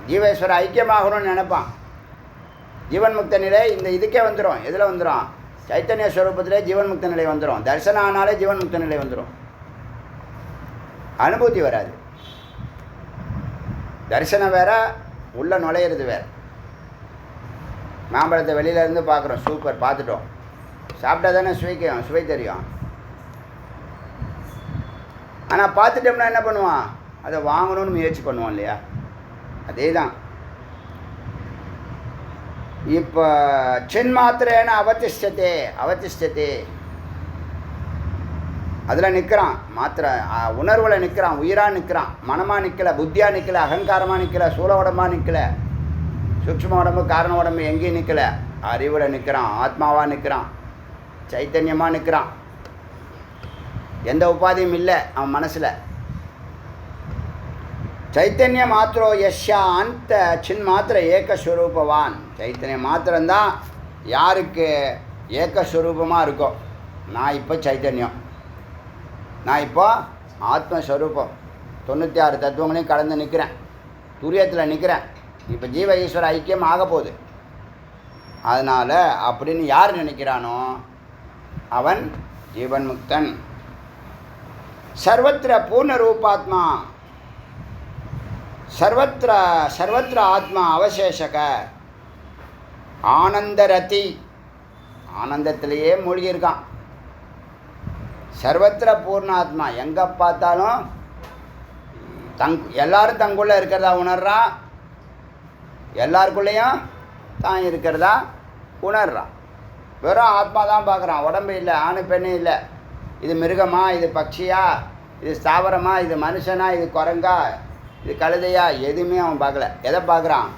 ஜீவேஸ்வர ஐக்கியமாகணும்னு நினைப்பான். ஜீவன் முக்த நிலை இந்த இதுக்கே வந்துடும். எதில் வந்துடும்? சைத்தன்ய ஸ்வரூபத்திலே ஜீவன் முக்த நிலை வந்துடும். தரிசனம் ஆனாலே ஜீவன் முக்த நிலை வந்துடும். அனுபூதி வராது. தரிசனம் வேற, உள்ள நுழையிறது வேறு. மாம்பழத்தை வெளியிலேருந்து பார்க்குறோம், சூப்பர், பார்த்துட்டோம். சாப்பிட்டா தானே சுவை தெரியும். ஆனால் பார்த்துட்டோம்னா என்ன பண்ணுவான்? அதை வாங்கணும்னு முயற்சி பண்ணுவான் இல்லையா? அதே தான். இப்போ சின்மாத்திரேன அவதிஷ்டதே அதில் நிற்கிறான். உணர்வில் நிற்கிறான், உயிராக நிற்கிறான், மனமாக நிற்கலை, புத்தியாக நிற்கலை, அகங்காரமாக நிற்கலை, சூழ உடம்பாக நிற்கலை, சூக்ஷ்ம உடம்பு, காரண உடம்பு எங்கேயும் நிற்கலை. அறிவில் நிற்கிறான், ஆத்மாவாக நிற்கிறான், சைத்தன்யமாக நிற்கிறான். எந்த உபாதியும் இல்லை அவன் மனசில். சைத்தன்ய மாத்திரோ யஷ்யா அந்த சின் மாத்திர ஏகஸ்வரூபவான். சைத்தன்ய மாத்திரம்தான் யாருக்கு ஏகஸ்வரூபமாக இருக்கோ. நான் இப்போ சைத்தன்யம், நான் இப்போ ஆத்மஸ்வரூபம், 96 தத்துவங்களையும் கடந்து நிற்கிறேன், துரியத்தில் நிற்கிறேன். இப்போ ஜீவ ஈஸ்வர ஐக்கியம் ஆக போகுது. அதனால் அப்படின்னு யார் நினைக்கிறானோ அவன் ஜீவன் முக்தன். சர்வத்திர பூர்ண ரூபாத்மா, சர்வத்திர ஆத்மா அவசேஷக ஆனந்தரதி. ஆனந்தத்திலேயே மூழ்கியிருக்கான். சர்வத்திர பூர்ணாத்மா, எங்கே பார்த்தாலும் எல்லாரும் தங்குள்ளே இருக்கிறதா உணர்றான், எல்லாருக்குள்ளேயும் தான் இருக்கிறதா உணர்றான். வெறும் ஆத்மா தான் பார்க்குறான், உடம்பு இல்லை, ஆணு பெண்ணு இல்லை, இது மிருகமா, இது பட்சியா, இது ஸ்தாவரமா, இது மனுஷனா, இது குரங்கா, இது கழுதையா, எதுவுமே அவன் பார்க்கல. எதை பார்க்குறான்?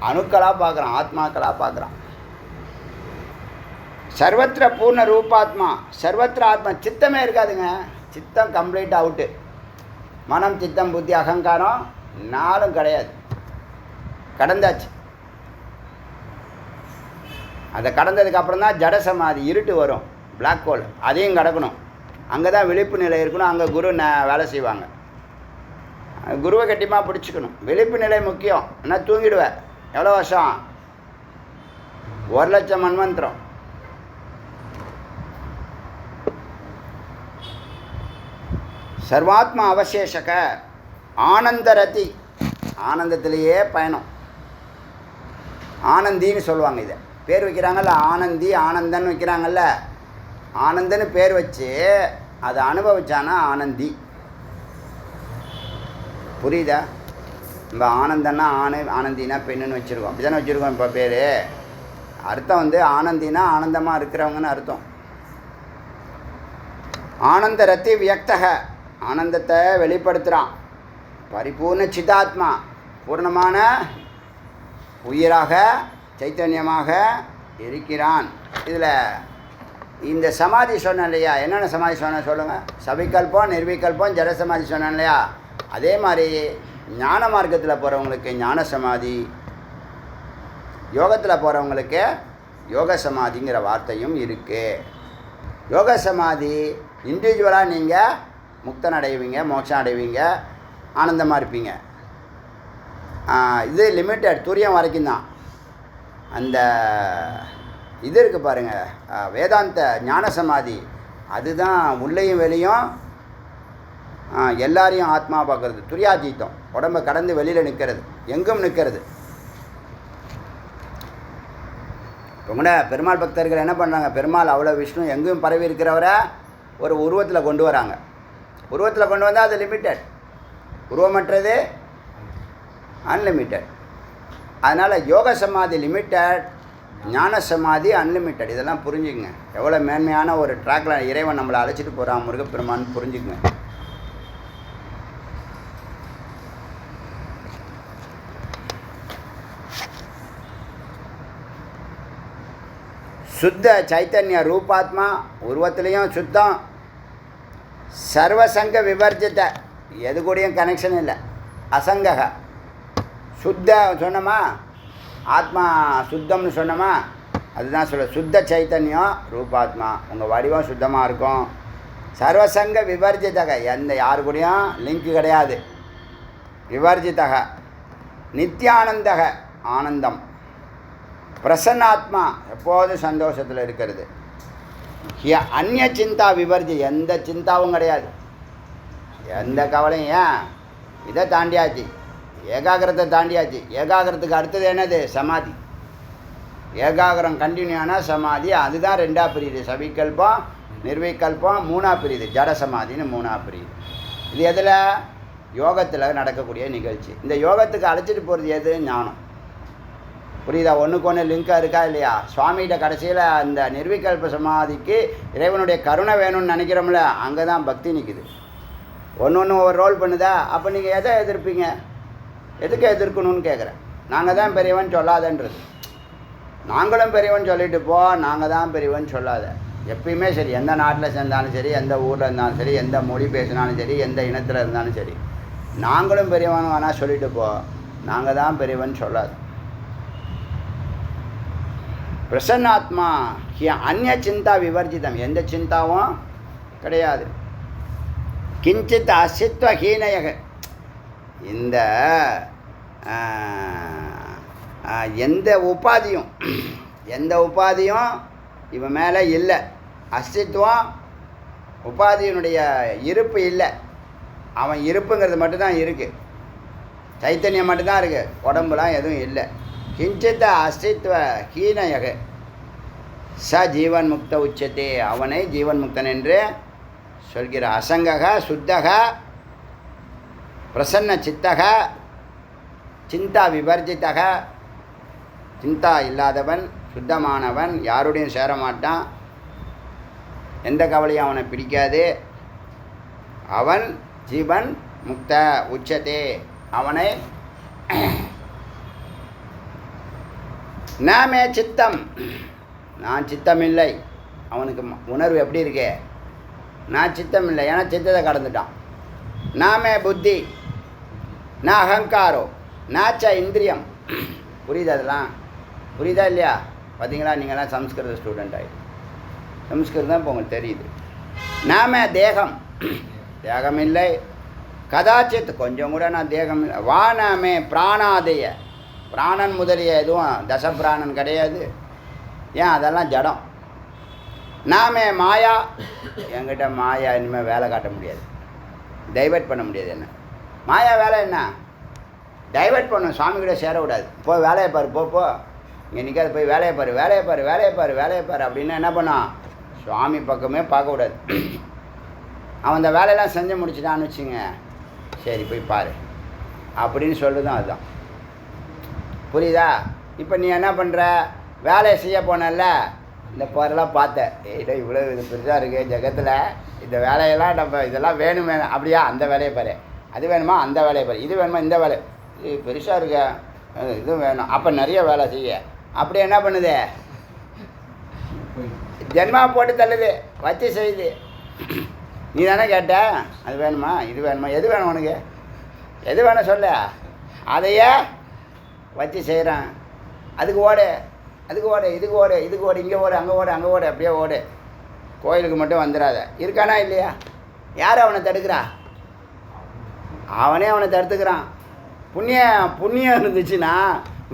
அணுக்களாக பார்க்குறான், ஆத்மாக்களாக பார்க்குறான். சர்வத்திர பூர்ண ரூபாத்மா, சர்வத்திர ஆத்மா. சித்தமே இருக்காதுங்க, சித்தம் கம்ப்ளீட் அவுட்டு. மனம், சித்தம், புத்தி, அகங்காரம் நாளும் கிடையாது, கடந்தாச்சு. அதை கடந்ததுக்கப்புறம் தான் ஜட சமாதி, இருட்டு வரும், பிளாக் ஹோல், அதையும் கடக்கணும். அங்கே தான் விழிப்பு நிலை இருக்கணும். அங்கே குரு வேலை செய்வாங்க. குருவை கட்டியமாக பிடிச்சிக்கணும். விழிப்பு நிலை முக்கியம். என்ன தூங்கிடுவேன். எவ்வளோ வருஷம்? 1,00,000 மன்வந்திரம். சர்வாத்மா அவசேஷக ஆனந்தரதி. ஆனந்தத்திலேயே பயணம். ஆனந்தின்னு சொல்லுவாங்க. இதை பேர் வைக்கிறாங்கல்ல, ஆனந்தி, ஆனந்தன்னு வைக்கிறாங்கல்ல. ஆனந்தன்னு பேர் வச்சு அதை அனுபவிச்சானா ஆனந்தி. புரியுதா? நம்ம ஆனந்தன்னா ஆனந்தினா பெண்ணுன்னு வச்சுருக்கோம். அப்படி தானே வச்சுருக்கோம். இப்போ பேர் அர்த்தம் வந்து ஆனந்தினா ஆனந்தமாக இருக்கிறவங்கன்னு அர்த்தம். ஆனந்த ரத்தி வியக்தக, ஆனந்தத்தை வெளிப்படுத்துகிறான். பரிபூர்ண சிதாத்மா, பூர்ணமான உயிராக சைத்தன்யமாக இருக்கிறான். இதில் இந்த சமாதி சொன்னேன் இல்லையா? என்னென்ன சமாதி சொன்ன சொல்லுங்கள். சவிகல்பம், நிர்விகல்பம், ஜட சமாதி சொன்னேன் இல்லையா? அதே மாதிரி ஞான மார்க்கத்தில் போகிறவங்களுக்கு ஞான சமாதி, யோகத்தில் போகிறவங்களுக்கு யோக சமாதிங்கிற வார்த்தையும் இருக்குது. யோக சமாதி இண்டிவிஜுவலாக நீங்கள் முக்தன் அடைவீங்க, மோட்சம் அடைவீங்க, ஆனந்தமாக இருப்பீங்க. இது லிமிட்டட், துரியம் வரைக்கும் தான். அந்த இது இருக்குது பாருங்கள், வேதாந்த ஞான சமாதி, அதுதான் உள்ளேயும் வெளியும் எல்லாரையும் ஆத்மா பார்க்குறது. துரியாஜீத்தம், உடம்பை கடந்து வெளியில் நிற்கிறது, எங்கும் நிற்கிறது. இப்போ கூட பெருமாள் பக்தர்கள் என்ன பண்ணுறாங்க? பெருமாள் அவ்வளோ விஷ்ணு எங்கேயும் பரவி இருக்கிறவரை ஒரு உருவத்தில் கொண்டு வராங்க. உருவத்தில் கொண்டு வந்தால் அது லிமிட்டட், உருவமற்றது அன்லிமிட்டட். அதனால் யோக சமாதி லிமிட்டட், ஞான சமாதி அன்லிமிட்டட். இதெல்லாம் புரிஞ்சுக்குங்க. எவ்வளோ மேன்மையான ஒரு ட்ராக்கில் இறைவன் நம்மளை அழைச்சிட்டு போகிறான் முருகப்பெருமான்னு புரிஞ்சுக்குங்க. சுத்த சைத்தன்ய ரூபாத்மா, உருவத்திலையும் சுத்தம். சர்வசங்க விவர்ஜித, எது கூடயும் கனெக்ஷன் இல்லை. அசங்கக சுத்த சொன்னோமா, ஆத்மா சுத்தம்னு சொன்னோமா, அதுதான் சொல்ல. சுத்த சைத்தன்யம் ரூபாத்மா, உங்கள் வடிவம் சுத்தமாக இருக்கும். சர்வசங்க விவர்ஜிதக, எந்த யாரு கூடயும் லிங்க் கிடையாது. விவர்ஜிதக நித்யானந்தக, ஆனந்தம். பிரசன்னாத்மா, எப்போதும் சந்தோஷத்தில் இருக்கிறது. அந்நிய சிந்தா விவர்ஜி, எந்த சிந்தாவும் கிடையாது, எந்த கவலையும். ஏன்? இதை தாண்டியாச்சு, ஏகாகிரத்தை தாண்டியாச்சு. ஏகாகிரத்துக்கு அடுத்தது என்னது? சமாதி. ஏகாகிரம் கண்டினியூனா சமாதி, அதுதான் ரெண்டாக பிரியுது. சவிகல்பம், நிர்விகல்பம் மூணாக பிரியுது. ஜட சமாதின்னு மூணாக பிரியுது. இது எதில்? யோகத்தில் நடக்கக்கூடிய நிகழ்ச்சி. இந்த யோகத்துக்கு அழைச்சிட்டு போகிறது எது? ஞானம். புரியுதா? ஒன்றுக்கு ஒன்று லிங்காக இருக்கா இல்லையா? சுவாமிகிட்ட கடைசியில் அந்த நிர்விகல்ப சமாதிக்கு இறைவனுடைய கருணை வேணும்னு நினைக்கிறோம்ல, அங்கே தான் பக்தி நிற்குது. ஒன்று ஒரு ரோல் பண்ணுதா? அப்போ நீங்கள் எதை எதிர்ப்பீங்க? எதுக்கு எதிர்க்கணும்னு கேட்குறேன். நாங்கள் தான் பெரியவன் சொல்லாதன்றது. நாங்களும் பெரியவன் சொல்லிட்டு போ, நாங்கள் தான் பெரியவன் சொல்லாத. எப்பயுமே சரி, எந்த நாட்டில் சேர்ந்தாலும் சரி, எந்த ஊரில் இருந்தாலும் சரி, எந்த மொழி பேசினாலும் சரி, எந்த இனத்தில் இருந்தாலும் சரி, நாங்களும் பெரியவன் வேணால் சொல்லிட்டு போ, நாங்கள் தான் பெரியவன் சொல்லாது. பிரசன்னாத்மா அந்நிய சிந்தா விவர்ஜிதம், எந்த சிந்தாவும் கிடையாது. கிஞ்சித் அசித்வ ஹீனயக, இந்த எந்த உபாதியும் இவன் மேலே இல்லை. அஸ்தித்வம், உபாதியினுடைய இருப்பு இல்லை. அவன் இருப்புங்கிறது மட்டும்தான் இருக்குது, சைத்தன்யம் மட்டும்தான் இருக்குது, உடம்புலாம் எதுவும் இல்லை. கிஞ்சித் அஸ்தித்வ ஹீனயக ச ஜீவன் முக்த உச்சத்தே, அவனை ஜீவன் முக்தன் என்று சொல்கிற. அசங்கக சுத்தக பிரசன்ன சித்தக சிந்தா விவர்ஜித்தக, சிந்தா இல்லாதவன், சுத்தமானவன், யாருடையும் சேரமாட்டான், எந்த கவலையும் அவனை பிடிக்காது. அவன் ஜீவன் முக்த உச்சத்தே, அவனை நாமே சித்தம், நான் சித்தமில்லை. அவனுக்கு உணர்வு எப்படி இருக்கு? நான் சித்தமில்லை, ஏன்னா சித்தத்தை கடந்துட்டான். நாமே புத்தி, நான் அகங்காரோ, நாச்ச இந்திரியம். புரியுது? அதெல்லாம் புரியுதா இல்லையா? பார்த்தீங்களா, நீங்களாம் சம்ஸ்கிருத ஸ்டூடெண்ட் ஆகிடு, சம்ஸ்கிருதம் இப்போ உங்களுக்கு தெரியுது. நாம தேகம், தேகம் இல்லை. கதாச்சித், கொஞ்சம் கூட நான் தேகம் இல்லை. வா நாமே பிராணாதய, பிராணன் முதலிய எதுவும் தசப்பிராணன் கிடையாது. ஏன்? அதெல்லாம் ஜடம். நாமே மாயா, என்கிட்ட மாயா இனிமேல் வேலை காட்ட முடியாது, டைவர்ட் பண்ண முடியாது. என்ன மாயா வேலை? என்ன டைவர்ட் பண்ணும், சுவாமி கூட சேர விடாது. போய் வேலையை பாரு, போ இங்கே நிற்காது, போய் வேலையை பாரு, வேலையை பாரு, வேலையை பாரு, வேலையை பாரு அப்படின்னு என்ன பண்ணான்? சுவாமி பக்கமே பார்க்க விடாது. அவன் அந்த வேலையெல்லாம் செஞ்சு முடிச்சுட்டான்னு வச்சுங்க, சரி போய் பாரு அப்படின்னு சொல்லுதான். அதுதான் புரியுதா? இப்போ நீ என்ன பண்ணுற? வேலையை செய்ய போனல, இந்த பாரெல்லாம் பார்த்தேன், ஏடோ இவ்வளோ இது பெருசாக இருக்குது ஜகத்தில், இந்த வேலையெல்லாம் நம்ம இதெல்லாம் வேணும் அப்படியா? அந்த வேலையை பாரு, அது வேணுமா? அந்த வேலையை பாரு, இது வேணுமா? இந்த வேலை, இது பெருசாக இருக்க, இது வேணும், அப்போ நிறைய வேலை செய்ய. அப்படி என்ன பண்ணுது? ஜென்மா போட்டு தள்ளுது, வச்சு செய்யுது. நீ தானே கேட்ட, அது வேணுமா, இது வேணுமா, எது வேணும் உனக்கு, எது வேணும் சொல்ல, அதையே வச்சு செய்கிறான். அதுக்கு ஓடு, அதுக்கு ஓடு, இதுக்கு ஓடு, இதுக்கு ஓடு, இங்கே ஓடு, அங்கே ஓடு, அங்கே ஓடு, அப்படியே ஓடு. கோயிலுக்கு மட்டும் வந்துடாத. இருக்கானா இல்லையா? யார் அவனை தடுக்கிறா? அவனே அவனை தடுத்துக்கிறான். புண்ணியம் இருந்துச்சுன்னா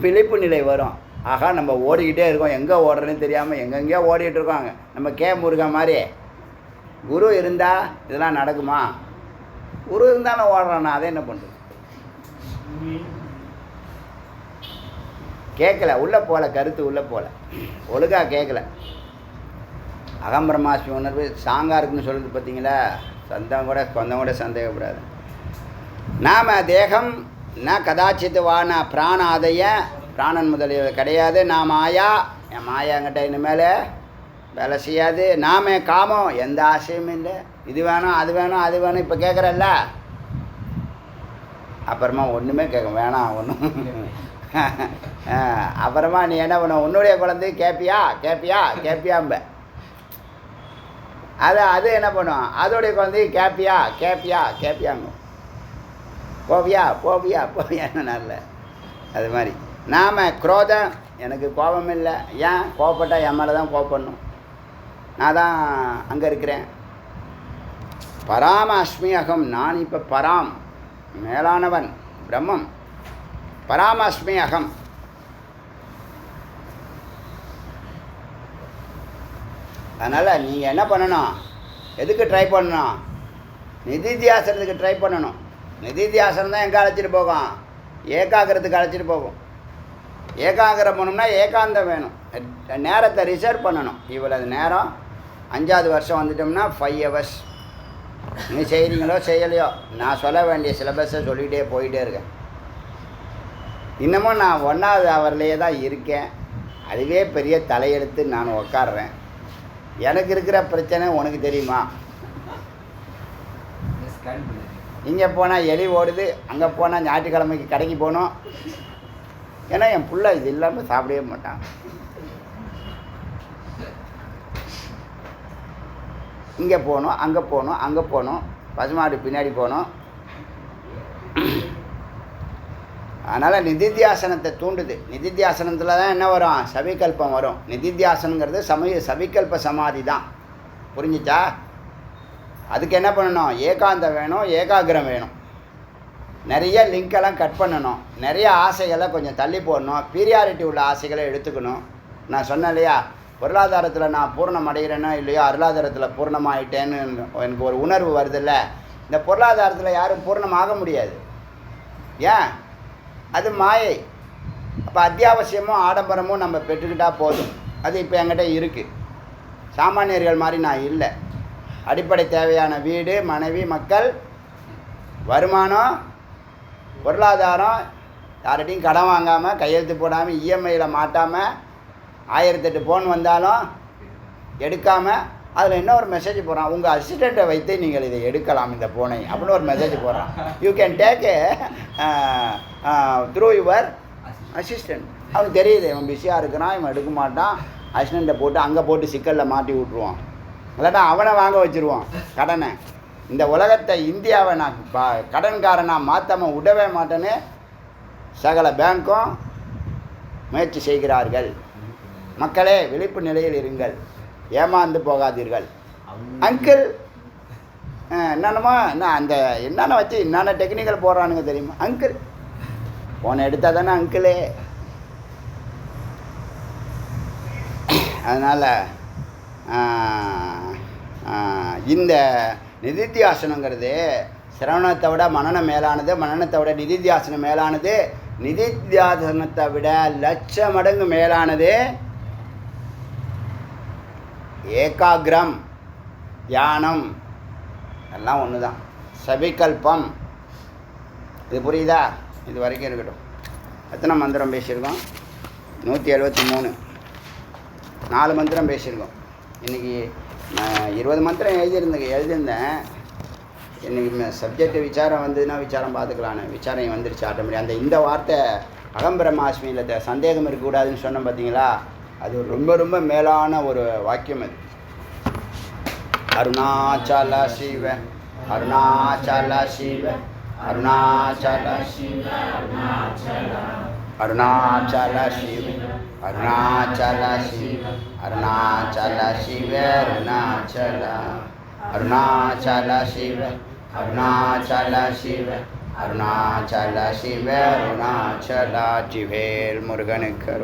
விழிப்பு நிலை வரும். ஆகா, நம்ம ஓடிக்கிட்டே இருக்கோம், எங்கே ஓடுறதுன்னு தெரியாமல் எங்கெங்கேயோ ஓடிக்கிட்டு இருக்கோங்க. நம்ம முருகன் மாதிரி. குரு இருந்தால் இதெல்லாம் நடக்குமா? குரு இருந்தாலும் ஓடுறான்னா அதை என்ன பண்ணுறது? கேட்கல, உள்ளே போகல, கருத்து உள்ளே போகல, ஒழுங்காக கேட்கல. அகம்பிரமாஸ்மி உணர்வு ஸ்ட்ராங்காக இருக்குன்னு சொல்லுறது பார்த்தீங்களா? கொஞ்சம் கூட சந்தேகப்படாது. நாம தேகம் ந கதாச்சித்து வா ந பிராணாதய, பிராணன் முதலிய கிடையாது. நான் மாயா, என் மாயாங்கிட்ட இனிமேல் வேலை செய்யாது. நாம காமம், எந்த ஆசையும் இல்லை. இது வேணும், அது வேணும், அது வேணும் இப்போ கேட்குறல்ல, அப்புறமா ஒன்றுமே கேட்க வேணாம் ஒன்றும். அப்புறமா நீ என்ன பண்ண? உன்னுடைய குழந்தை கேப்பியாம்ப அது என்ன பண்ணும்? அதோடைய குழந்தை கேப்பியாங்க, போவியான்னு நல்ல. அது மாதிரி நாம் குரோதம், எனக்கு கோபம் இல்லை. ஏன்? கோபப்பட்டால் என் மேலே தான் கோபப்படணும், நான் தான் அங்கே இருக்கிறேன். பராம அஸ்மி அகம், நான் இப்போ பராம், மேலானவன், பிரம்மம். பராம அஸ்மி அகம். அதனால் நீங்கள் என்ன பண்ணணும்? எதுக்கு ட்ரை பண்ணணும்? நிதித்தியாசனத்துக்கு ட்ரை பண்ணணும். நிதித்தியாசனம் தான் எங்கே அழைச்சிட்டு போகும்? ஏகாகிரத்துக்கு அழைச்சிட்டு போகும். ஏகாகிரம் பண்ணணும்னா ஏகாந்தம் வேணும், நேரத்தை ரிசர்வ் பண்ணணும். இவ்வளவு நேரம், 5வது வருஷம் வந்துட்டோம்னா 5 hours. நீ செய்கிறீங்களோ செய்யலையோ, நான் சொல்ல வேண்டிய சிலபஸை சொல்லிகிட்டே போயிட்டே இருக்கேன். இன்னமும் நான் 1வது ஹவர்லேயே தான் இருக்கேன். அதுவே பெரிய தலையெடுத்து நான் உட்காடுறேன். எனக்கு இருக்கிற பிரச்சனை உனக்கு தெரியுமா? இங்கே போனால் எலி ஓடுது, அங்கே போனால் ஞாயிற்றுக்கிழமைக்கு கடைக்கு போகணும். ஏன்னா என் புள்ள இது இல்லாமல் சாப்பிடவே மாட்டான். இங்கே போகணும், அங்கே போகணும், அங்கே போகணும், பசுமாடு பின்னாடி போகணும். அதனால் நிதித்தியாசனத்தை தூண்டுது. நிதித்தியாசனத்தில் தான் என்ன வரும்? சவிகல்பம் வரும். நிதித்தியாசனங்கிறது சவிகல்ப சமாதி தான். புரிஞ்சிச்சா? அதுக்கு என்ன பண்ணணும்? ஏகாந்தம் வேணும், ஏகாகிரம் வேணும். நிறைய லிங்கெல்லாம் கட் பண்ணணும், நிறைய ஆசைகளை கொஞ்சம் தள்ளி போடணும், பீரியாரிட்டி உள்ள ஆசைகளை எடுத்துக்கணும். நான் சொன்னேன் இல்லையா, பொருளாதாரத்தில் நான் பூர்ணம் அடைகிறேனோ இல்லையோ அருளாதாரத்தில் பூர்ணமாயிட்டேன்னு எனக்கு ஒரு உணர்வு வருதில்ல. இந்த பொருளாதாரத்தில் யாரும் பூர்ணமாக முடியாது. ஏன்? அது மாயை. அப்போ அத்தியாவசியமும் ஆடம்பரமும் நம்ம பெற்றுக்கிட்டால் போதும். அது இப்போ என்கிட்ட இருக்குது. சாமானியர்கள் மாதிரி நான் இல்லை. அடிப்படை தேவையான வீடு, மனைவி, மக்கள், வருமானம், பொருளாதாரம், யார்கிட்டையும் கடன் வாங்காமல், கையெழுத்து போடாமல், இஎம்ஐயில் மாட்டாமல், 1008 ஃபோன் வந்தாலும் எடுக்காமல், அதில் என்ன ஒரு மெசேஜ் போடுறான்? உங்கள் அசிஸ்டண்ட்டை வைத்து நீங்கள் இதை எடுக்கலாம் இந்த ஃபோனை அப்படின்னு ஒரு மெசேஜ் போடுறான். You can take through your assistant. அவனுக்கு தெரியுது இவன் பிஸியாக இருக்கிறான், இவன் எடுக்க மாட்டான். அசிஸ்டண்ட்டை போட்டு அங்கே போட்டு சிக்கலில் மாட்டி விட்ருவான். இல்லாட்டா அவனை வாங்க வச்சுருவான் கடனை. இந்த உலகத்தை, இந்தியாவை நான் கடன்காரனாக மாற்றாமல் விடவே மாட்டேன்னு சகல பேங்க்கும் முயற்சி செய்கிறார்கள். மக்களே, விழிப்பு நிலையில் இருங்கள், ஏமாந்து போகாதீர்கள். அங்கிள் என்னென்னமோ அந்த என்னென்ன வச்சு என்னென்ன டெக்னிக்கல் போடுறானுங்க தெரியுமா? அங்கிள் போனை எடுத்தால் தானே அங்கிளே. அதனால் இந்த நிதித்தியாசனங்கிறது சிரவணத்தை விட மனனம் மேலானது, மனனத்தை விட நிதித்தியாசனம் மேலானது, நிதித்தியாசனத்தை விட லட்ச மடங்கு மேலானது ஏகாகிரம், தியானம். எல்லாம் ஒன்று தான். சவிகல்பம். இது புரியுதா? இது வரைக்கும் இருக்கட்டும். எத்தனை மந்திரம் பேசியிருக்கோம்? 173. 4 மந்திரம் பேசியிருக்கோம். இன்றைக்கி நான் 20 மந்திரம் எழுதியிருந்தேன். இன்றைக்கி சப்ஜெக்ட் விசாரம் வந்ததுன்னா விசாரம் பார்த்துக்கலான்னு. விசாரம் வந்துருச்சு ஆட்டோமேட்டிக். இந்த வார்த்தை அகம் பிரம்மாஸ்மியில் சந்தேகம் இருக்கக்கூடாதுன்னு சொன்னேன் பார்த்தீங்களா? அது ரொம்ப ரொம்ப மேலான ஒரு வாக்கியம். அது அருணாச்சல சிவ, அருணாச்சல சிவ, அருணாச்சல சிவ, அருணாச்சல சிவ, அருணாச்சல சிவ, அருணாச்சல சிவ, அருணாச்சல, அருணாச்சல சிவ, அருணாச்சல சிவ, அருணாச்சல சிவ, அருணாச்சல. ஜிவேல் முருகனுக்கு.